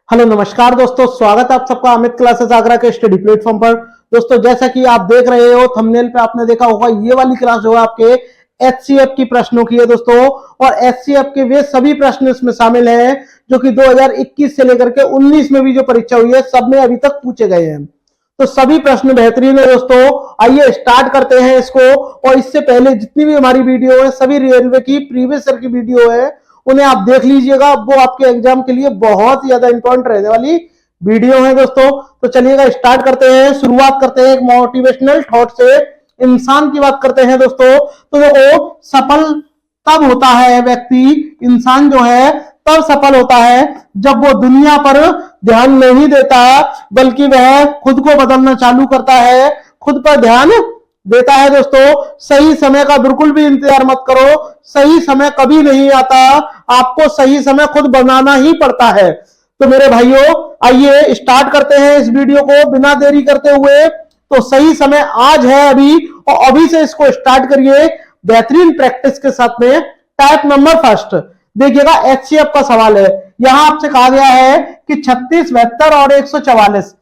Hello नमस्कार दोस्तों, स्वागत है आप सबका अमित क्लासेस आगरा के स्टडी प्लेटफॉर्म पर। दोस्तों जैसा कि आप देख रहे हो थंबनेल पे आपने देखा होगा, ये वाली क्लास जो है आपके एचसीएफ की प्रश्नों की है दोस्तों। और एचसीएफ के वे सभी प्रश्न इसमें शामिल हैं जो कि 2021 से लेकर के 19 में भी जो परीक्षा हुई है सब में अभी तक पूछे गए हैं। तो सभी प्रश्न बेहतरीन है दोस्तों। आइए स्टार्ट करते हैं इसको। और इससे पहले जितनी भी हमारी वीडियो है सभी रेलवे की प्रीवियस ईयर की वीडियो है, उन्हें आप देख लीजिएगा। वो आपके एग्जाम के लिए बहुत ही ज्यादा इंपॉर्टेंट रहने वाली वीडियो है दोस्तों। तो चलिएगा स्टार्ट करते हैं। शुरुआत करते हैं एक मोटिवेशनल थॉट से। इंसान की बात करते हैं दोस्तों। तो देखो, सफल तब होता है व्यक्ति, इंसान जो है तब सफल होता है जब वो दुनिया पर ध्यान नहीं देता, बल्कि वह खुद को बदलना चालू करता है, खुद पर ध्यान देता है दोस्तों। सही समय का बिल्कुल भी इंतजार मत करो, सही समय कभी नहीं आता, आपको सही समय खुद बनाना ही पड़ता है। तो मेरे भाइयों आइए स्टार्ट करते हैं इस वीडियो को बिना देरी करते हुए। तो सही समय आज है अभी, और अभी से इसको स्टार्ट करिए बेहतरीन प्रैक्टिस के साथ में। टाइप नंबर फर्स्ट देखिएगा, एचसीएफ का सवाल है। यहां आपसे कहा गया है कि 36, 72 और 144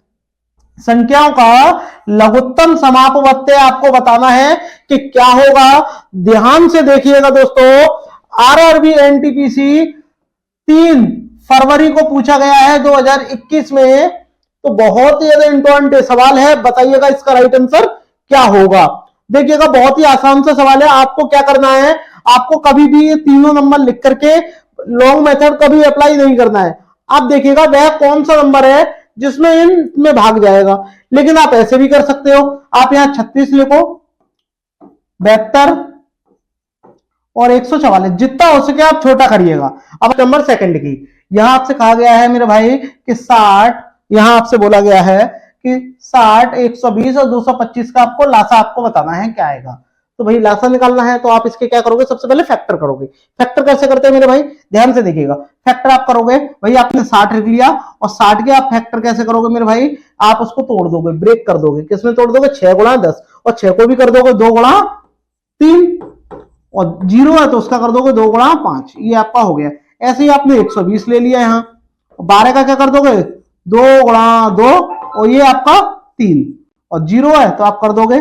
संख्याओं का लघुत्तम समापवर्त्य आपको बताना है कि क्या होगा। ध्यान से देखिएगा दोस्तों। आरआरबी एनटीपीसी 3 फरवरी को पूछा गया है 2021 में। तो बहुत ही ज्यादा इंपॉर्टेंट सवाल है, बताइएगा इसका राइट आंसर क्या होगा। देखिएगा बहुत ही आसान सा सवाल है। आपको क्या करना है, आपको कभी भी ये तीनों नंबर लिख करके लॉन्ग मेथड कभी अप्लाई नहीं करना है। आप देखिएगा वह कौन सा नंबर है जिसमें इनमें भाग जाएगा। लेकिन आप ऐसे भी कर सकते हो, आप यहां 36 लिखो, 72 और 144, जितना हो सके आप छोटा करिएगा। अब नंबर सेकंड की, यहां आपसे कहा गया है मेरे भाई कि 60, यहां आपसे बोला गया है कि 60, 120 और 225 का आपको लासा आपको बताना है क्या आएगा। तो भाई लासा निकालना है तो आप इसके क्या करोगे, सबसे पहले फैक्टर करोगे। फैक्टर कैसे करते हैं मेरे भाई, ध्यान से देखिएगा। फैक्टर आप करोगे, भाई आपने 60 लिख लिया और 60 के आप फैक्टर कैसे करोगे मेरे भाई, आप उसको तोड़ दोगे, ब्रेक कर दोगे। किसमें तोड़ दोगे, 6 गुणा 10, और 6 को भी कर दोगे 2 गुणा 3, और 0 है तो उसका कर दोगे 2 गुणा 5। ये आपका हो गया। ऐसे ही आपने 120 ले लिया यहाँ, 12 का क्या कर दोगे, 2 गुणा 2, और ये आपका 3, और 0 है तो आप कर दोगे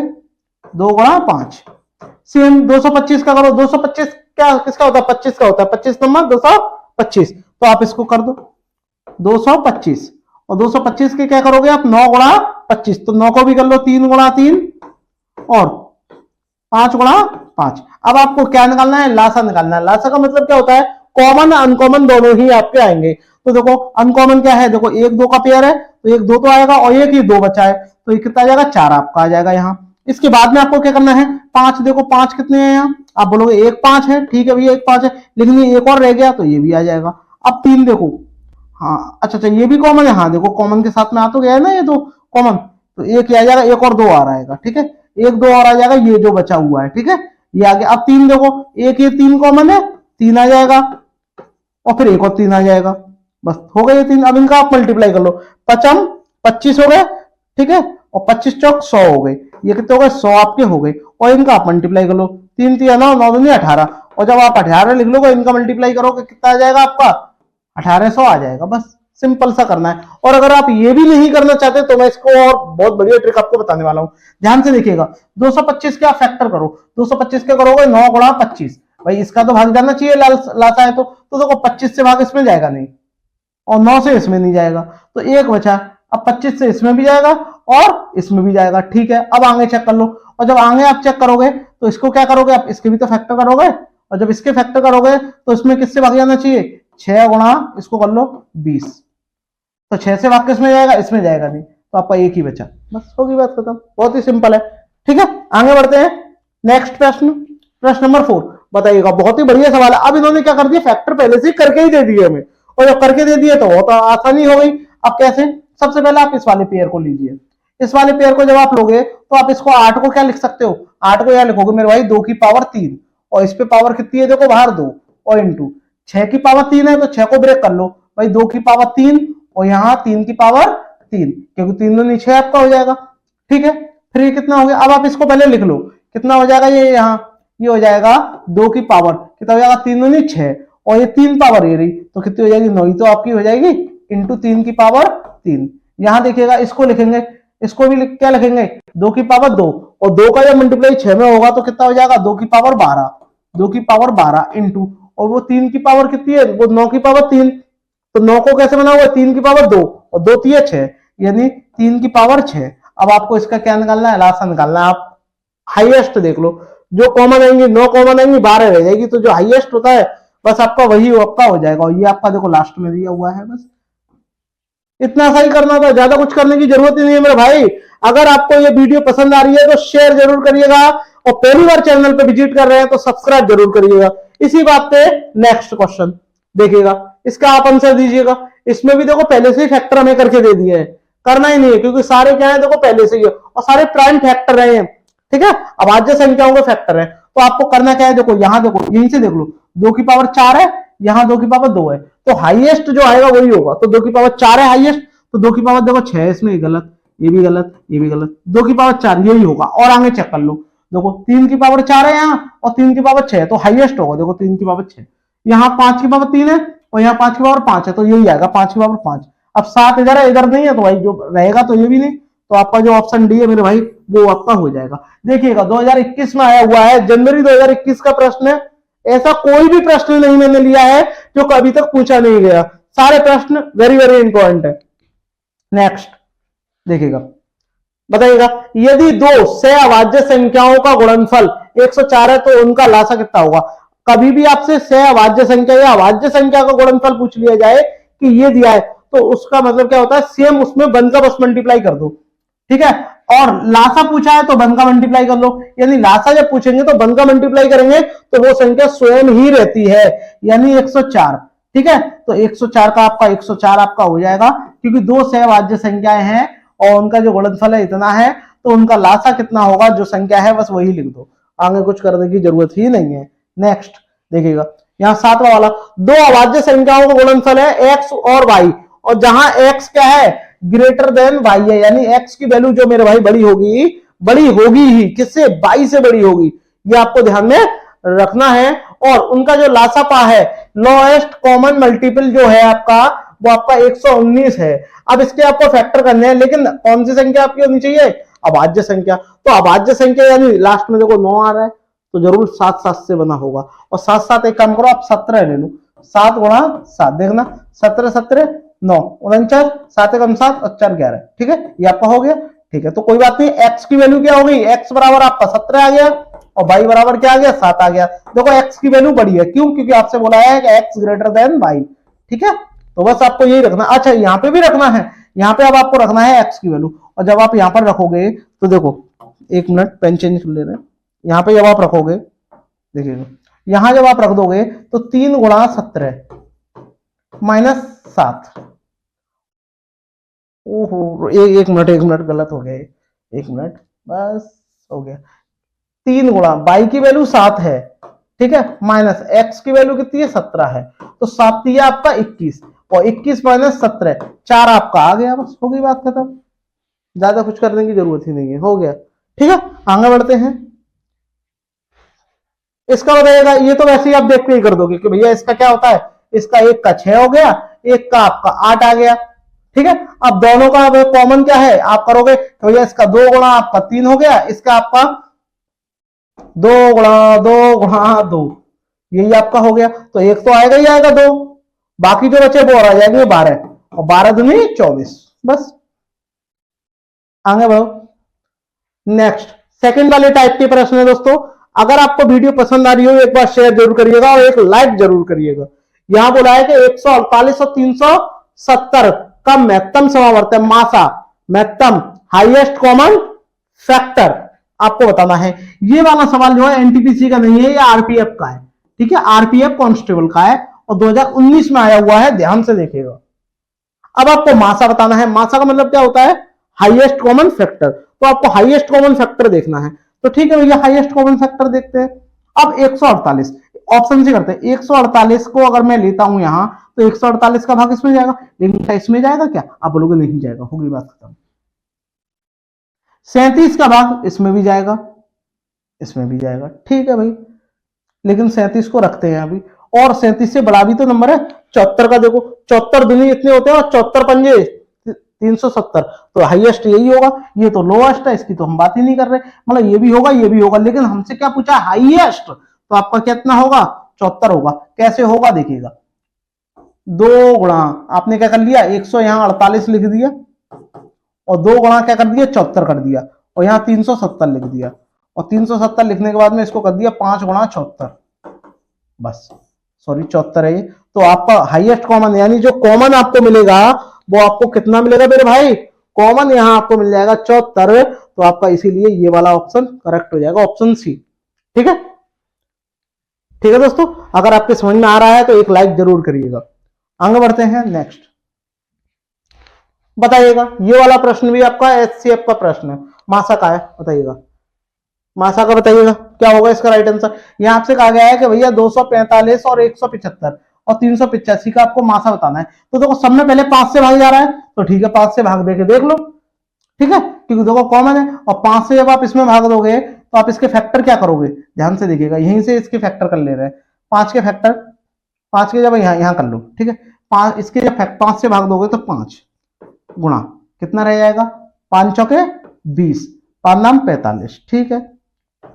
2 गुणा 5। सेम 225 का करो, 225 क्या किसका होता है, 25 का होता है, 25 नंबर 225, तो आप इसको कर दो 225, और 225 के क्या करोगे आप, 9 गुणा 25, तो 9 को भी कर लो 3 गुणा 3 और 5 गुणा 5। अब आपको क्या निकालना है, लासा निकालना है। लासा का मतलब क्या होता है, कॉमन अनकॉमन दोनों ही आपके आएंगे। तो देखो अनकॉमन क्या है, देखो 1 2 का पेयर है तो 1 2 तो आएगा, और एक ही 2 बचा है तो ये कितना आ जाएगा, 4 आपका आ जाएगा यहाँ। इसके बाद में आपको क्या करना है, 5 देखो 5 कितने हैं यहाँ, आप बोलोगे 1 5 है, ठीक है भैया 1 5 है, लेकिन ये एक और रह गया तो ये भी आ जाएगा। अब 3 देखो, हाँ अच्छा ये भी कॉमन है, हाँ देखो कॉमन के साथ में आ तो गया है ना ये, तो कॉमन तो एक आ जाएगा, एक और 2 आ रहेगा, ठीक है, 1 2 और आ जाएगा, ये जो बचा हुआ है, ठीक है, ये आ गया। अब 3 देखो, एक ये 3 कॉमन है, 3 आ जाएगा, और फिर एक और 3 आ जाएगा, बस हो गए ये 3। अब इनका आप मल्टीप्लाई कर लो, 55 25 हो गए, ठीक है, और 25 चौक 100 हो गए, ये कितने हो गए, 100 आपके हो गए। और इनका आप मल्टीप्लाई कर लो, 3 3 9 9 2 18, और जब आप 18 लिख लोगे इनका मल्टीप्लाई करोगे कितना आ जाएगा आपका, 1800 आ जाएगा। बस सिंपल सा करना है। और अगर आप ये भी नहीं करना चाहते तो मैं इसको और बहुत बढ़िया ट्रिक आपको बताने वाला हूं, ध्यान से देखिएगा। 225 के आप फैक्टर करो, 225 के करोगे 9 गुणा 25, भाई इसका तो भाग जाना चाहिए, लाता है तो देखो 25 से भाग इसमें जाएगा नहीं, और 9 से इसमें नहीं जाएगा, तो एक बचा। अब 25 से इसमें भी जाएगा और इसमें भी जाएगा, ठीक है। अब आगे चेक कर लो, और जब आगे आप चेक करोगे तो इसको क्या करोगे, आप इसके भी तो फैक्टर करोगे, और जब इसके फैक्टर करोगे तो इसमें किससे भाग जाना चाहिए, 6 गुणा इसको कर लो 20, तो 6 से भाग किसमें जाएगा, इसमें जाएगा नहीं, तो आपका एक ही बचा, बस होगी बात खत्म। बहुत ही सिंपल है, ठीक है। आगे बढ़ते हैं नेक्स्ट प्रश्न, प्रश्न नंबर 4। बताइएगा बहुत ही बढ़िया सवाल है। अब इन्होंने क्या कर दिया, फैक्टर पहले से करके ही दे दिए हमें, और जब करके दे दिए तो बहुत आसानी हो गई। अब कैसे, सबसे पहले आप इस वाले पेयर को लीजिए। इस वाले पेयर को जब आप लोगे तो आप इसको 8 को क्या लिख सकते हो, 8 को यहां लिखोगे मेरे भाई 2 की पावर 3, और इस पे पावर कितनी है देखो बाहर 2, और इंटू 6 की पावर 3 है तो 6 को ब्रेक कर लो भाई, 2 की पावर 3 और यहाँ 3 की पावर 3, क्योंकि 3 दूनी 6 आपका हो जाएगा, ठीक है। फिर ये कितना हो गया, अब आप इसको पहले लिख लो, कितना हो जाएगा ये, यहाँ ये हो जाएगा 2 की पावर कितना हो जाएगा, 3 दूनी 6, और ये 3 पावर ये रही तो कितनी हो जाएगी, 9 ही तो आपकी हो जाएगी, इंटू 3 की पावर 3। यहां देखिएगा इसको लिखेंगे, इसको भी क्या लिखेंगे 2 की पावर 2, और 2 का जब मल्टीप्लाई 6 में होगा तो कितना हो जाएगा 2 की पावर 12, 2 की पावर 12 इंटू, और वो 3 की पावर कितनी है, वो 9 की पावर 3, तो 9 को कैसे बना हुआ 3 की पावर 2 और 2 3 6, यानी 3 की पावर 6। अब आपको इसका क्या निकालना है, लासा निकालना है। आप हाईएस्ट देख लो, जो कॉमन आएंगे 9 कॉमन आएंगी 12 रह जाएगी, तो जो हाईएस्ट होता है बस आपका वही आपका हो जाएगा, और ये आपका देखो लास्ट में दिया हुआ है। बस इतना सा ही करना था, ज्यादा कुछ करने की जरूरत ही नहीं है मेरे भाई। अगर आपको ये वीडियो पसंद आ रही है तो शेयर जरूर करिएगा, और पहली बार चैनल पे विजिट कर रहे हैं तो सब्सक्राइब जरूर करिएगा। इसी बात पे नेक्स्ट क्वेश्चन देखिएगा, इसका आप आंसर दीजिएगा। इसमें भी देखो पहले से ही फैक्टर हमें करके दे दिए है, करना ही नहीं है क्योंकि सारे क्या है देखो पहले से ही है, और सारे प्राइम फैक्टर रहे हैं। ठीक है, अभाज्य संख्याओं के फैक्टर है, तो आपको करना क्या है, देखो यहां देखो यहीं से देख लो, 2 की पावर 4 है, यहां 2 की पावर 2 है, तो हाईएस्ट जो आएगा वही होगा। तो 2 की पावर 4 है हाईएस्ट, तो 2 की पावर देखो 6 है, इसमें गलत, ये भी गलत, ये भी गलत, 2 की पावर 4 यही होगा। और आगे चेक कर लो, देखो 3 की पावर 4 है यहाँ, और 3 की पावर 6 है, तो हाईएस्ट होगा देखो 3 की पावर 6। यहाँ 5 की पावर 3 है, और यहाँ 5 की पावर 5 है, तो यही आएगा 5 की पावर 5। अब 7 इधर है, इधर नहीं है, तो भाई जो रहेगा तो ये भी नहीं, तो आपका जो ऑप्शन डी है मेरे भाई वो आपका हो जाएगा। देखिएगा 2021 में आया हुआ है, जनवरी 2021 का प्रश्न है। ऐसा कोई भी प्रश्न नहीं मैंने लिया है जो कभी तक पूछा नहीं गया, सारे प्रश्न वेरी वेरी इंपॉर्टेंट है। नेक्स्ट देखिएगा, बताइएगा यदि दो सहअभाज्य संख्याओं का गुणनफल 104 है तो उनका लासा कितना होगा। कभी भी आपसे सहअभाज्य संख्या या अभाज्य संख्या का गुणनफल पूछ लिया जाए कि ये दिया है, तो उसका मतलब क्या होता है, सेम उसमें वन का बस मल्टीप्लाई कर दो। ठीक है, और लासा पूछा है तो वन का मल्टीप्लाई कर लो, यानी लासा जब पूछेंगे तो वन का मल्टीप्लाई करेंगे तो वो संख्या स्वयं ही रहती है, यानी 104। ठीक है, तो 104 का आपका 104 आपका हो जाएगा, क्योंकि दो सहअभाज्य संख्याएं हैं और उनका जो गुणनफल है इतना है, तो उनका लासा कितना होगा जो संख्या है बस वही लिख दो, आगे कुछ करने की जरूरत ही नहीं है। नेक्स्ट देखिएगा, यहाँ 7वां वाला, दो अभाज्य संख्याओं का गुणनफल है x और y, और जहां x क्या है ग्रेटर देन y है, यानी x की वैल्यू जो मेरे भाई बड़ी होगी ही किससे, y से बड़ी होगी, ये आपको ध्यान में रखना है। और उनका जो लासा पा है, लोएस्ट कॉमन मल्टीपल जो है आपका, वो आपका 119 है। अब इसके आपको फैक्टर करने हैं, लेकिन कौन सी संख्या आपकी होनी चाहिए, अभाज्य संख्या। तो अभाज्य संख्या यानी लास्ट में देखो 9 आ रहा है, तो जरूर 7 7 से बना होगा, और 7 7 एक काम करो आप 17 ले लो, 7 गुणा 7 देखना, 17 17 9 49, 7 कम 7 और 4 11। ठीक है, ये आपका हो गया। ठीक है, तो कोई बात नहीं, x की वैल्यू क्या हो गई, x बराबर आपका 17 आ गया, और y बराबर क्या आ गया 7 आ गया। देखो x की वैल्यू बड़ी है, क्यों, क्योंकि आपसे बोला है कि x ग्रेटर देन y। ठीक है, तो बस आपको यही रखना। अच्छा यहाँ पे भी रखना है, यहाँ पे अब आपको रखना है x की वैल्यू, और जब आप यहाँ पर रखोगे तो देखो, एक मिनट पेन चेंज कर ले रहे हैं, यहाँ पे जब आप रखोगे देखिएगा, यहां जब आप रख दोगे तो 3 गुणा 17 माइनस 7, ओहो एक मिनट गलत हो गया, एक मिनट बस हो गया, 3 गुणा y की वैल्यू 7 है, ठीक है, माइनस x की वैल्यू कितनी है 17 है, तो 7 दिया आपका 21, और 21 माइनस 17 4 आपका आ गया, बस हो गई बात खत्म, ज्यादा कुछ करने की जरूरत ही नहीं है, हो गया। ठीक है, आगे बढ़ते हैं। इसका बताइएगा, ये तो वैसे ही आप देख के ही कर दोगे कि भैया इसका क्या होता है, इसका एक का 6 हो गया, एक का आपका 8 आ गया। ठीक है, अब दोनों का कॉमन क्या है, आप करोगे तो भैया इसका 2 गुणा आपका 3 हो गया, इसका आपका 2 गुणा 2, यही आपका हो गया, तो एक तो आएगा ही आएगा 2, बाकी जो बचे वो आ जाएंगे 12, और 12 दूनी 24, बस आगे बढ़ो। नेक्स्ट सेकंड वाले टाइप के प्रश्न है दोस्तों, अगर आपको वीडियो पसंद आ रही हो एक बार शेयर जरूर करिएगा और एक लाइक जरूर करिएगा। यहां बोला है कि 148 और 370 का महत्तम समावर्त है, मासा महत्तम हाईएस्ट कॉमन फैक्टर आपको बताना है। ये वाला सवाल जो है एनटीपीसी का नहीं है, ये आरपीएफ का है। ठीक है, आरपीएफ कांस्टेबल का है और 2019 में आया हुआ है, ध्यान से देखिएगा। अब आपको मासा बताना है, मासा का मतलब क्या होता है, हाईएस्ट कॉमन फैक्टर, तो आपको हाईएस्ट कॉमन फैक्टर देखना है। तो ठीक है भैया, हाईएस्ट कॉमन फैक्टर देखते हैं। अब 148 ऑप्शन से करते हैं, 148 को अगर मैं लेता हूं यहां तो 148 का भाग इसमें जाएगा, लेकिन क्या इसमें जाएगा क्या, आप बोलोगे नहीं जाएगा, होगी बात खत्म। 37 का भाग इसमें भी जाएगा, इसमें भी जाएगा, ठीक है भाई, लेकिन 37 को रखते हैं अभी, और 37 से बड़ा भी तो नंबर है 74 का। देखो 74 दूनी इतने होते हैं और 74 पंजे 370, तो हाईएस्ट यही होगा, ये तो लोएस्ट है, इसकी तो हम बात ही नहीं कर रहे। मतलब ये भी होगा ये भी होगा, लेकिन हमसे क्या पूछा हाईएस्ट, तो आपका कितना होगा 74 होगा। कैसे होगा देखिएगा, 2 गुणा आपने क्या कर लिया 100 यहाँ 48 लिख दिया और 2 गुणा क्या कर दिया 74 कर दिया और यहाँ 370 लिख दिया और 370 लिखने के बाद में इसको कर दिया 5 गुणा 74, बस सॉरी 74 है ये। तो आपका हाईएस्ट कॉमन यानी जो कॉमन आपको मिलेगा वो आपको कितना मिलेगा मेरे भाई, कॉमन यहाँ आपको मिल जाएगा 74। तो आपका इसीलिए ये वाला ऑप्शन करेक्ट हो जाएगा, ऑप्शन सी। ठीक है, ठीक है दोस्तों, अगर आपके समझ में आ रहा है तो एक लाइक जरूर करिएगा। आगे बढ़ते हैं नेक्स्ट, बताइएगा ये वाला प्रश्न भी आपका एचसीएफ का प्रश्न है, मासा का है, बताइएगा मासा का, बताइएगा क्या होगा इसका राइट आंसर। यहां आपसे कहा गया है कि भैया 245 और 175 और 385 का आपको मासा बताना है। तो देखो सब में पहले 5 से भाग जा रहा है, तो ठीक है 5 से भाग देके देख लो, ठीक है, क्योंकि देखो कॉमन है। और 5 से जब आप इसमें भाग दोगे तो आप इसके फैक्टर क्या करोगे, ध्यान से देखिएगा, यहीं से इसके फैक्टर कर ले रहे हैं, 5 के फैक्टर, 5 के जब यहां कर लो, ठीक है, 5 इसके जब 5 से भाग दोगे तो 5 गुणा कितना रह जाएगा 5 चौके 20, 5 नाम 45। ठीक है,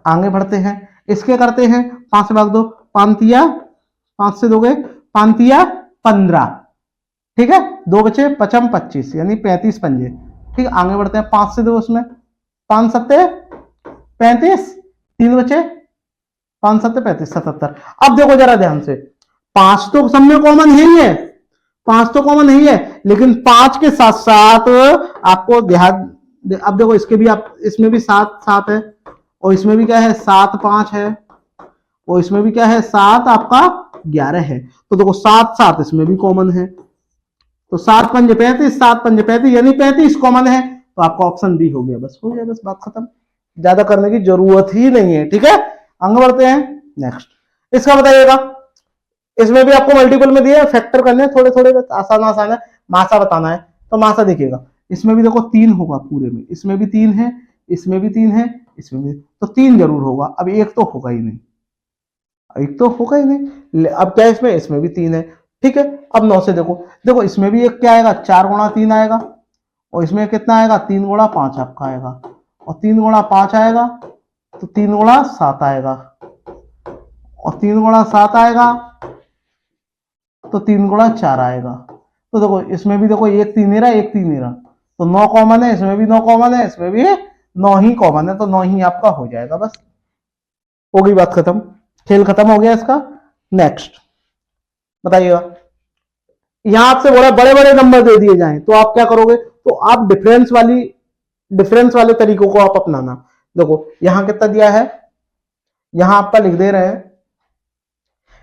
आगे बढ़ते हैं, इसके करते हैं 5 से भाग दो, 5 से दोगे 15, ठीक है, 2 बचे 55 25 यानी 35 पंजे। ठीक है, आगे बढ़ते हैं 5 से दो, उसमें 5 सत्ते 35, 3 बचे 5 सत्ते 35 77। अब देखो जरा ध्यान से, 5 तो सब में कॉमन है ही है, 5 तो कॉमन नहीं है, लेकिन 5 के साथ साथ आपको ध्यान, अब देखो इसके भी आप, इसमें भी 7 7 है और इसमें भी क्या है 7 5 है और इसमें भी क्या है 7 आपका 11 है। तो देखो 7 7 इसमें भी कॉमन है, तो 7 पंजे 35, 7 पंजे 35 यानी 35 कॉमन है, तो आपका ऑप्शन बी हो गया। बस हो गया, बस बात खत्म, ज्यादा करने की जरूरत ही नहीं है। ठीक है, आगे बढ़ते हैं नेक्स्ट, इसका बताइएगा, इसमें भी आपको मल्टीपल में दिया, फैक्टर करने हैं थोड़े थोड़े, आसान आसान है, मासा बताना है। तो मासा देखिएगा, इसमें भी देखो 3 होगा पूरे में, इसमें भी 3 है, इसमें भी 3 है, इसमें भी, तो 3 जरूर होगा। अब एक तो होगा ही नहीं, एक तो होगा ही नहीं। अब क्या है इसमें, इसमें भी 3 है। ठीक है, अब 9 से देखो, देखो इसमें भी एक क्या आएगा 4 गुणा 3 आएगा और इसमें कितना आएगा 3 गुणा 5 आपका आएगा और 3 गुणा 5 आएगा तो 3 गुणा 7 आएगा और 3 गुणा 7 आएगा तो 3 गुणा 4 आएगा। तो देखो इसमें भी देखो एक 3 रहा, एक 3 रहा, तो 9 कॉमन है, इसमें भी 9 कॉमन है, इसमें भी 9 ही कॉमन है, तो 9 ही आपका हो जाएगा। बस हो गई बात खत्म, खेल खत्म हो गया इसका। नेक्स्ट बताइएगा, यहां आपसे बोला बड़े बड़े नंबर दे दिए जाएं तो आप क्या करोगे, तो आप डिफरेंस वाले तरीकों को आप अपनाना। देखो यहां कितना दिया है, यहां आपका लिख दे रहे हैं,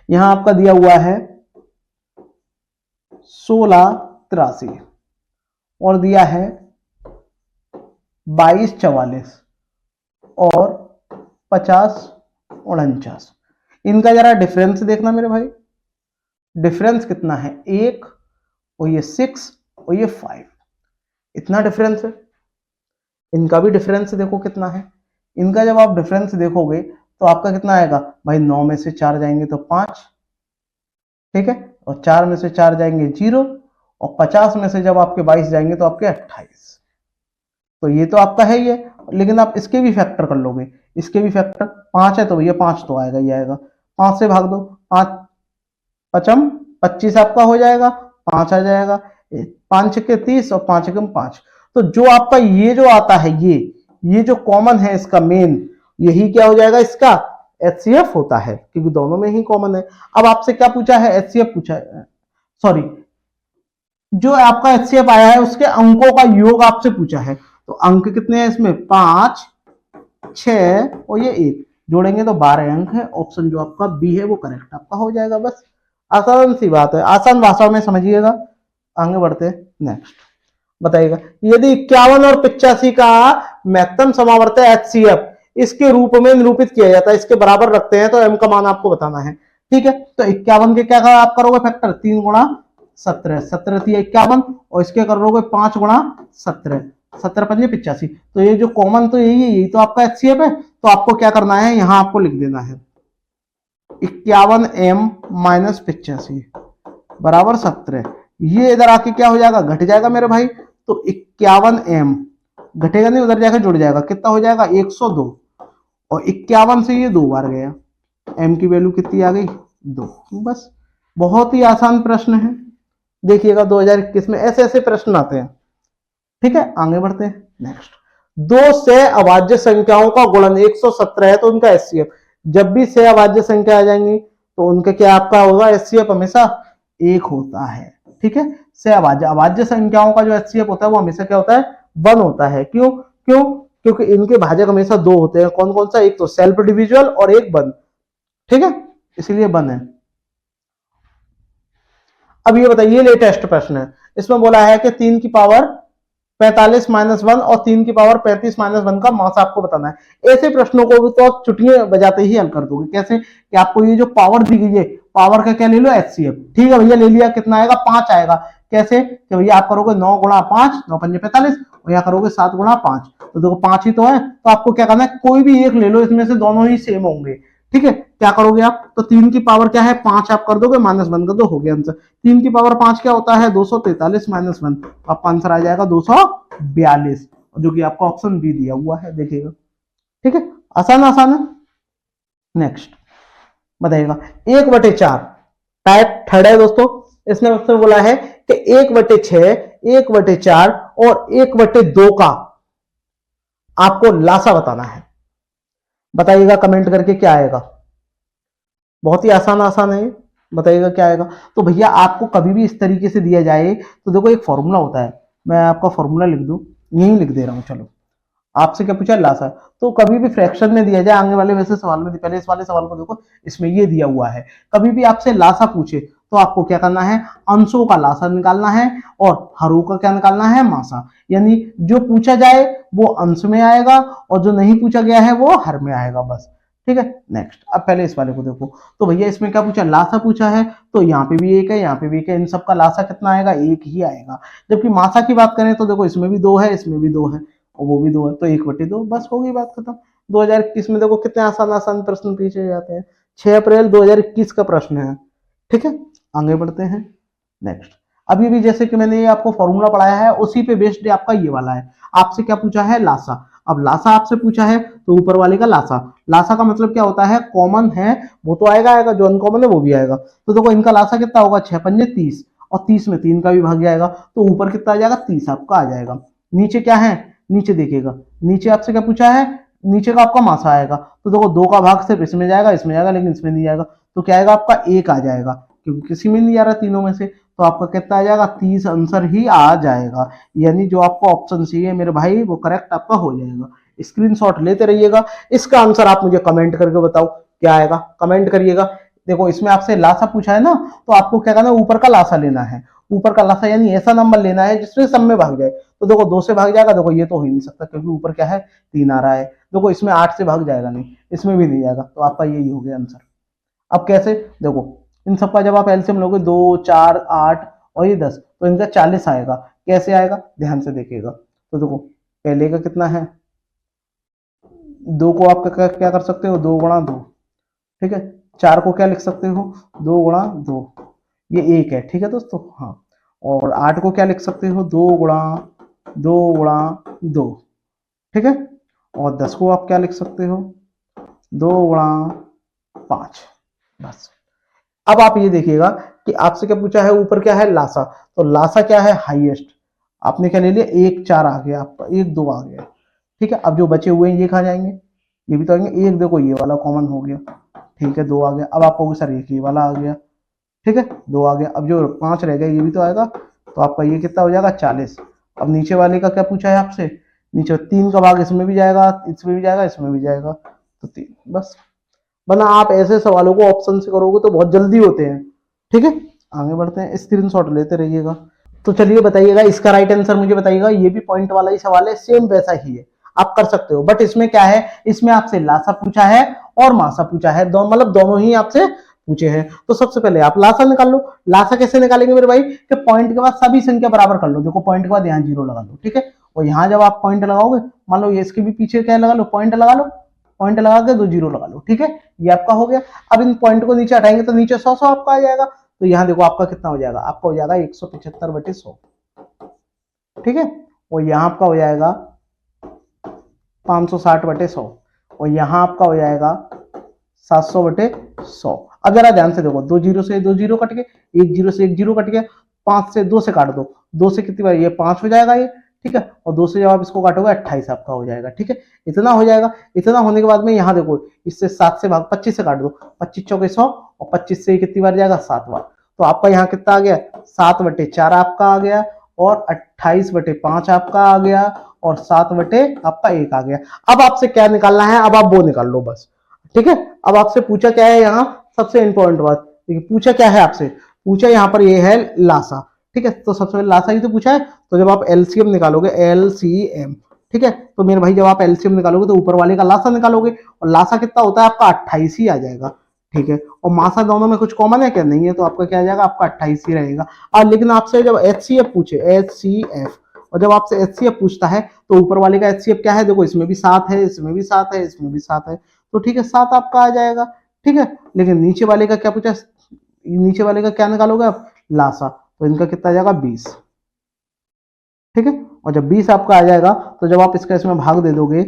यहां आपका दिया हुआ है 1683 और दिया है 2244 और 5049। इनका जरा डिफरेंस देखना मेरे भाई, डिफरेंस कितना है, 1 और ये 6 और ये 5, इतना डिफरेंस है। इनका भी डिफरेंस देखो कितना है, इनका जब आप डिफरेंस देखोगे तो आपका कितना आएगा भाई, 9 में से 4 जाएंगे तो 5, ठीक है, और 4 में से 4 जाएंगे 0 और 50 में से जब आपके 22 जाएंगे तो आपके 28। तो ये तो आपका है ही है, लेकिन आप इसके भी फैक्टर कर लोगे, इसके भी फैक्टर 5 है तो भैया 5 तो आएगा, ये आएगा, 5 से भाग दो, 5 पचम 25 आपका हो जाएगा, 5 आ जाएगा, 5 के 30 और 5 एकम 5। तो जो आपका ये जो आता है, ये जो कॉमन है इसका मेन, यही क्या हो जाएगा, इसका एचसीएफ होता है, क्योंकि दोनों में ही कॉमन है। अब आपसे क्या पूछा है, एचसीएफ पूछा है, सॉरी जो आपका एचसीएफ आया है उसके अंकों का योग आपसे पूछा है। तो अंक कितने हैं इसमें, 5 6 और ये 1 जोड़ेंगे तो 12 अंक है। ऑप्शन जो आपका बी है वो करेक्ट आपका हो जाएगा। बस आसान सी बात है, आसान भाषा में समझिएगा। आगे बढ़ते हैं नेक्स्ट, बताइएगा यदि 51 और 85 का महत्तम समावर्त है एचसीएफ इसके रूप में निरूपित किया जाता है, इसके बराबर रखते हैं तो एम का मान आपको बताना है। ठीक है, तो 51 के क्या आप करोगे फैक्टर, 3 गुणा 17, 17 थी 51 और इसके करोगे 5 गुणा 17, 17 पंजे 85। तो ये जो कॉमन तो यही है, यही तो आपका एचसीएफ है। तो आपको क्या करना है, यहां आपको लिख देना है 51m माइनस 85 बराबर 17। ये इधर आके क्या हो जाएगा, घट जाएगा मेरे भाई। तो 51m घटेगा नहीं, उधर जाकर जुड़ जाएगा, कितना हो जाएगा 102। और 51 से ये 2 बार गया, m की वैल्यू कितनी आ गई 2। बस बहुत ही आसान प्रश्न है। देखिएगा 2021 में ऐसे ऐसे प्रश्न आते हैं। ठीक है, आगे बढ़ते हैं नेक्स्ट। दो से अभाज्य संख्याओं का गुणन 117 है तो उनका एचसीएफ। जब भी से अभाज्य संख्या आ जाएंगी तो उनका क्या आपका होगा, एचसीएफ हमेशा 1 होता है। ठीक है, से अभाज्य संख्याओं का जो एचसीएफ होता है वो हमेशा क्या होता है, 1 होता है। क्यों क्यों क्योंकि इनके भाजक हमेशा 2 होते हैं। कौन कौन सा, एक तो सेल्फ डिविजुअल और एक 1। ठीक है, इसलिए 1 है। अब ये बताइए, लेटेस्ट प्रश्न है, इसमें बोला है कि 3 की पावर 45 माइनस 1 और 3 की पावर 35 माइनस 1 का मास आपको बताना है। ऐसे प्रश्नों को भी तो आप चुटियां बजाते ही हल कर दोगे। कैसे कि आपको ये जो पावर दी गई है, पावर का क्या ले लो, एचसीएफ। ठीक है भैया, ले लिया, कितना आएगा 5 आएगा। कैसे कि भैया आप करोगे 9 गुणा 5, 9 पंजे 45, और यहाँ करोगे 7 गुणा 5, तो देखो 5 ही तो है। तो आपको क्या करना है, कोई भी एक ले लो, इसमें से दोनों ही सेम होंगे। ठीक है, क्या करोगे आप, तो 3 की पावर क्या है 5, आप कर दोगे माइनस 1 कर दो, हो गया आंसर। 3 की पावर 5 क्या होता है 243 माइनस 1, आपका आंसर आ जाएगा 242, जो कि आपका ऑप्शन बी दिया हुआ है, देखिएगा। ठीक है, आसान आसान है। नेक्स्ट बताइएगा, 1/4 टाइप थर्ड है दोस्तों। इसने मुझसे बोला है कि 1/6, 1/4 और 1/2 का आपको लासा बताना है। बताइएगा कमेंट करके क्या आएगा। बहुत ही आसान आसान है, बताइएगा क्या आएगा। तो भैया आपको कभी भी इस तरीके से दिया जाए तो देखो एक फॉर्मूला होता है, मैं आपका फॉर्मूला लिख दूं, यही लिख दे रहा हूं। चलो, आपसे क्या पूछा, लासा। तो कभी भी फ्रैक्शन में दिया जाए, आगे वाले वैसे सवाल में, पहले इस वाले सवाल को देखो, इसमें ये दिया हुआ है। कभी भी आपसे लासा पूछे तो आपको क्या करना है, अंशों का लासा निकालना है और हरों का क्या निकालना है, मासा। यानी जो पूछा जाए वो अंश में आएगा और जो नहीं पूछा गया है वो हर में आएगा, बस। ठीक है, नेक्स्ट। अब पहले इस वाले को देखो, तो भैया इसमें क्या पूछा, लासा पूछा है, तो यहाँ पे भी 1 है, यहाँ पे भी 1 है, इन सबका लासा कितना आएगा, 1 ही आएगा। जबकि मासा की बात करें तो देखो इसमें भी 2 है, इसमें भी 2 है और वो भी 2 है, तो 1/2, बस हो गई बात खत्म। 2021 में देखो कितने आसान आसान प्रश्न पूछे जाते हैं। 6 अप्रैल 2021 का प्रश्न है। ठीक है, आगे बढ़ते हैं नेक्स्ट। अभी भी जैसे कि मैंने ये आपको फॉर्मूला पढ़ाया है, उसी पे बेस्ड आपका ये वाला है। आपसे क्या पूछा है, लासा। अब लासा आपसे पूछा है तो ऊपर वाले का लासा। लासा का मतलब क्या होता है, कॉमन है वो तो आएगा आएगा, जो अनकॉमन है वो भी आएगा। तो देखो इनका लासा कितना होगा, 6 पंजे 30, और 30 में 3 का भी भाग जाएगा, तो ऊपर कितना आ जाएगा, 30 आपका आ जाएगा। नीचे क्या है, नीचे देखिएगा, नीचे आपसे क्या पूछा है, नीचे का आपका मासा आएगा। तो देखो 2 का भाग सिर्फ इसमें जाएगा, इसमें जाएगा, लेकिन इसमें नहीं जाएगा, तो क्या आएगा आपका 1 आ जाएगा, क्योंकि किसी में नहीं आ रहा तीनों में से। तो आपका कितना आ जाएगा, 30 आंसर ही आ जाएगा। यानी जो आपको ऑप्शन सी है मेरे भाई वो करेक्ट आपका हो जाएगा। स्क्रीनशॉट लेते रहिएगा। इसका आंसर आप मुझे कमेंट करके बताओ क्या आएगा, कमेंट करिएगा। देखो इसमें आपसे लासा पूछा है ना, तो आपको क्या करना है, ऊपर का लासा लेना है। ऊपर का लासा यानी ऐसा नंबर लेना है जिसमें सब में भाग जाए। तो देखो 2 से भाग जाएगा, देखो ये तो हो ही नहीं सकता क्योंकि ऊपर क्या है 3 आ रहा है। देखो इसमें 8 से भाग जाएगा नहीं, इसमें भी नहीं जाएगा, तो आपका यही हो गया आंसर। अब कैसे, देखो इन सबका जब आप एलसीएम लोगे 2 4 8 और ये 10, तो इनका 40 आएगा। कैसे आएगा, ध्यान से देखिएगा। तो देखो पहले का कितना है, 2 को आप क्या कर सकते हो, 2 गुणा 2। ठीक है, 4 को क्या लिख सकते हो, 2 गुणा 2, ये 1 है। ठीक है दोस्तों, हाँ। और 8 को क्या लिख सकते हो, 2 गुणा 2 गुणा 2। ठीक है, और 10 को आप क्या लिख सकते हो, 2 गुणा 5। बस। अब आप ये देखिएगा कि आपसे क्या पूछा है, ऊपर क्या है, लासा। तो लासा क्या है, हाईएस्ट। आपने क्या ले लिया, 1 4 आ गया आपका, 1 2 आ गया। ठीक है, अब जो बचे हुए हैं ये कहाँ जाएंगे, ये भी तो आएंगे। 1 देखो ये वाला कॉमन हो गया, ठीक है, 2 आ गया। अब आप कहोगे सर ये वाला आ गया, ठीक है, 2 आ गया। अब जो 5 रह गया ये भी तो आएगा, तो आपका ये कितना हो जाएगा, 40। अब नीचे वाले का क्या पूछा है आपसे, नीचे 3 का भाग इसमें भी जाएगा, इसमें भी जाएगा, इसमें भी जाएगा, तो 3। बस, वरना आप ऐसे सवालों को ऑप्शन से करोगे तो बहुत जल्दी होते हैं। ठीक है, आगे बढ़ते हैं, स्क्रीनशॉट लेते रहिएगा। तो चलिए बताइएगा इसका राइट आंसर मुझे बताइएगा। ये भी पॉइंट वाला ही सवाल है, सेम वैसा ही है, आप कर सकते हो। बट इसमें क्या है, इसमें आपसे लासा पूछा है और मासा पूछा है, दोनों मतलब दोनों ही आपसे पूछे हैं। तो सबसे पहले आप लासा निकाल लो। लासा कैसे निकालेंगे मेरे भाई, कि पॉइंट के बाद सभी संख्या बराबर कर लो। देखो पॉइंट के बाद यहाँ 0 लगा लो, ठीक है, और यहाँ जब आप पॉइंट लगाओगे, मान लो ये इसके भी पीछे क्या लगा लो, पॉइंट लगा लो, पॉइंट लगा के 2 जीरो लगा लो, ठीक है, ये आपका हो गया। अब इन पॉइंट को नीचे हटाएंगे तो नीचे 100 आपका आ जाएगा। तो यहाँ देखो आपका कितना हो जाएगा, आपका हो जाएगा 175/100, ठीक है, और यहाँ आपका हो जाएगा 560/100, और यहाँ आपका हो जाएगा 700/100। अब जरा ध्यान से देखो, 2 जीरो से 2 जीरो कट गए, 1 जीरो से 1 जीरो कट गया, 5 से 2 से काट दो, 2 से कितनी बार, ये 5 हो जाएगा ये, ठीक है, और 2 से जब आप इसको काटोगे 28 आपका हो जाएगा, ठीक है, इतना हो जाएगा। इतना होने के बाद में यहाँ देखो, इससे 7 से भाग 25 से काट दो, 25 चौके 100, और 25 से कितनी बार जाएगा, 7 बार। तो आपका यहाँ कितना आ गया, 7/4 आपका आ गया, और 28/5 आपका आ गया, और 7 आपका 1 आ गया। अब आपसे क्या निकालना है, अब आप वो निकाल लो बस, ठीक है। अब आपसे पूछा क्या है, यहाँ सबसे इंपॉर्टेंट बात देखिए, पूछा क्या है आपसे, पूछा यहाँ पर ये है लासा, ठीक है, तो सबसे पहले लासा ही तो पूछा है। तो जब आप एलसीएम निकालोगे, एलसीएम, ठीक है, तो मेरे भाई जब आप एलसीएम निकालोगे तो ऊपर वाले का लासा निकालोगे, और लासा कितना होता है आपका 28 ही आ जाएगा, ठीक है, और मासा दोनों में कुछ कॉमन है क्या, नहीं है, तो आपका क्या आ जाएगा, आपका 28 ही रहेगा। और लेकिन आपसे जब एचसीएफ पूछे, एचसीएफ, और जब आपसे एचसीएफ पूछता है तो ऊपर वाले का एचसीएफ क्या है, देखो इसमें भी 7 है, इसमें भी 7 है, इसमें भी 7 है, तो ठीक है 7 आपका आ जाएगा, ठीक है। लेकिन नीचे वाले का क्या पूछा, नीचे वाले का क्या निकालोगे आप, लासा, तो इनका कितना आ जाएगा 20, ठीक है, और जब 20 आपका आ जाएगा तो जब आप इसका इसमें भाग दे दोगे,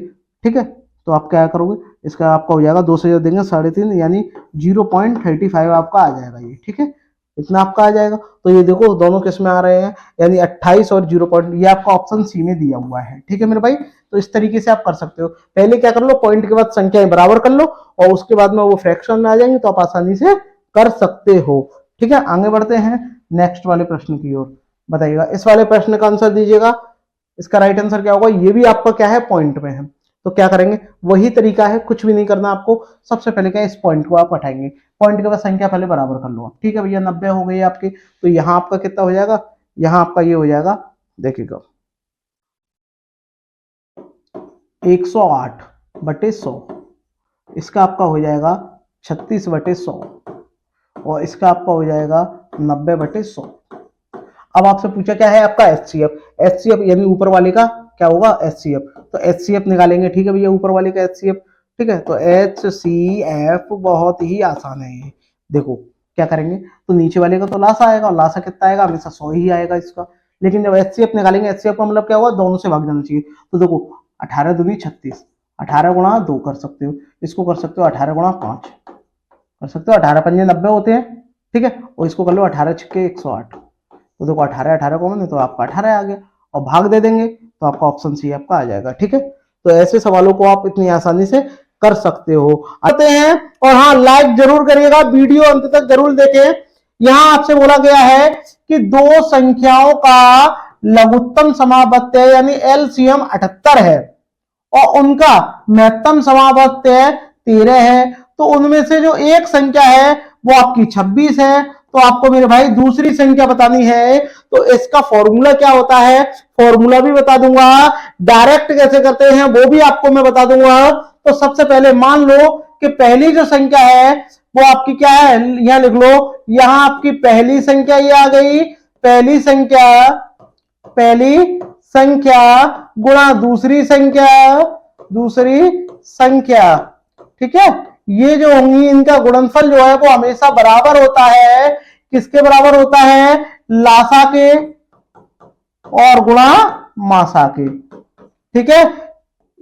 ठीक है, तो आप क्या करोगे, इसका आपका हो जाएगा 2 से जब देंगे 3.5, यानी 0.35 आपका आ जाएगा ये, ठीक है, इतना आपका आ जाएगा। तो ये देखो दोनों किस में आ रहे हैं, यानी 28 और 0 पॉइंट, ये आपका ऑप्शन सी में दिया हुआ है, ठीक है मेरे भाई। तो इस तरीके से आप कर सकते हो, पहले क्या कर लो, पॉइंट के बाद संख्याएं बराबर कर लो, और उसके बाद में वो फ्रैक्शन में आ जाएंगे, तो आप आसानी से कर सकते हो, ठीक है। आगे बढ़ते हैं नेक्स्ट वाले प्रश्न की ओर, बताइएगा इस वाले प्रश्न का आंसर दीजिएगा। इसका राइट आंसर क्या होगा, ये भी आपका क्या है, पॉइंट में है, तो क्या करेंगे, वही तरीका है, कुछ भी नहीं करना आपको। सबसे पहले क्या, इस पॉइंट को आप हटाएंगे, पॉइंट के बाद संख्या पहले बराबर कर लो, ठीक है भैया, 90 हो गई आपकी। तो यहाँ आपका कितना हो जाएगा, यहाँ आपका ये हो जाएगा, देखिएगा 108/100, इसका आपका हो जाएगा 36/100, और इसका आपका हो जाएगा 90/100। अब आपसे पूछा क्या है आपका एचसीएफ, एचसीएफ यानी ऊपर वाले का क्या होगा, एचसीएफ, तो एचसीएफ निकालेंगे, ठीक है भैया, ऊपर वाले का एचसीएफ, ठीक है, तो एचसीएफ बहुत ही आसान है। देखो क्या करेंगे, तो नीचे वाले का तो लासा आएगा, और लासा कितना आएगा, हमेशा 100 ही आएगा इसका। लेकिन जब एचसीएफ निकालेंगे, एचसीएफ का मतलब क्या होगा, दोनों से भाग जाना चाहिए। तो देखो 18 दूनी 36, 18 गुणा 2 कर सकते हो, इसको कर सकते हो 18 गुणा 5 कर सकते हो, 18 पंजे 90 होते हैं, ठीक है, और इसको कर लो 18 छक्के 108, तो देखो 18 18 कॉमन है, तो आपका 18 आ गया, और भाग दे देंगे तो आपका ऑप्शन सी आपका आ जाएगा, ठीक है। तो ऐसे सवालों को आप इतनी आसानी से कर सकते हो, आते हैं। और हाँ, लाइक जरूर करिएगा, वीडियो अंत तक जरूर देखें। यहां आपसे बोला गया है कि दो संख्याओं का लघुत्तम समापत्य यानी एलसीएम 78 है, और उनका महत्तम समापत्य 13 है, तो उनमें से जो एक संख्या है वो आपकी 26 है। तो आपको मेरे भाई दूसरी संख्या बतानी है, तो इसका फॉर्मूला क्या होता है, फॉर्मूला भी बता दूंगा, डायरेक्ट कैसे करते हैं वो भी आपको मैं बता दूंगा। तो सबसे पहले मान लो कि पहली जो संख्या है वो आपकी क्या है, यहां लिख लो, यहां आपकी पहली संख्या ये आ गई, पहली संख्या गुणा दूसरी संख्या, ठीक है, ये जो होंगी इनका गुणनफल जो है वो हमेशा बराबर होता है, किसके बराबर होता है, लासा के और गुणा मासा के, ठीक है।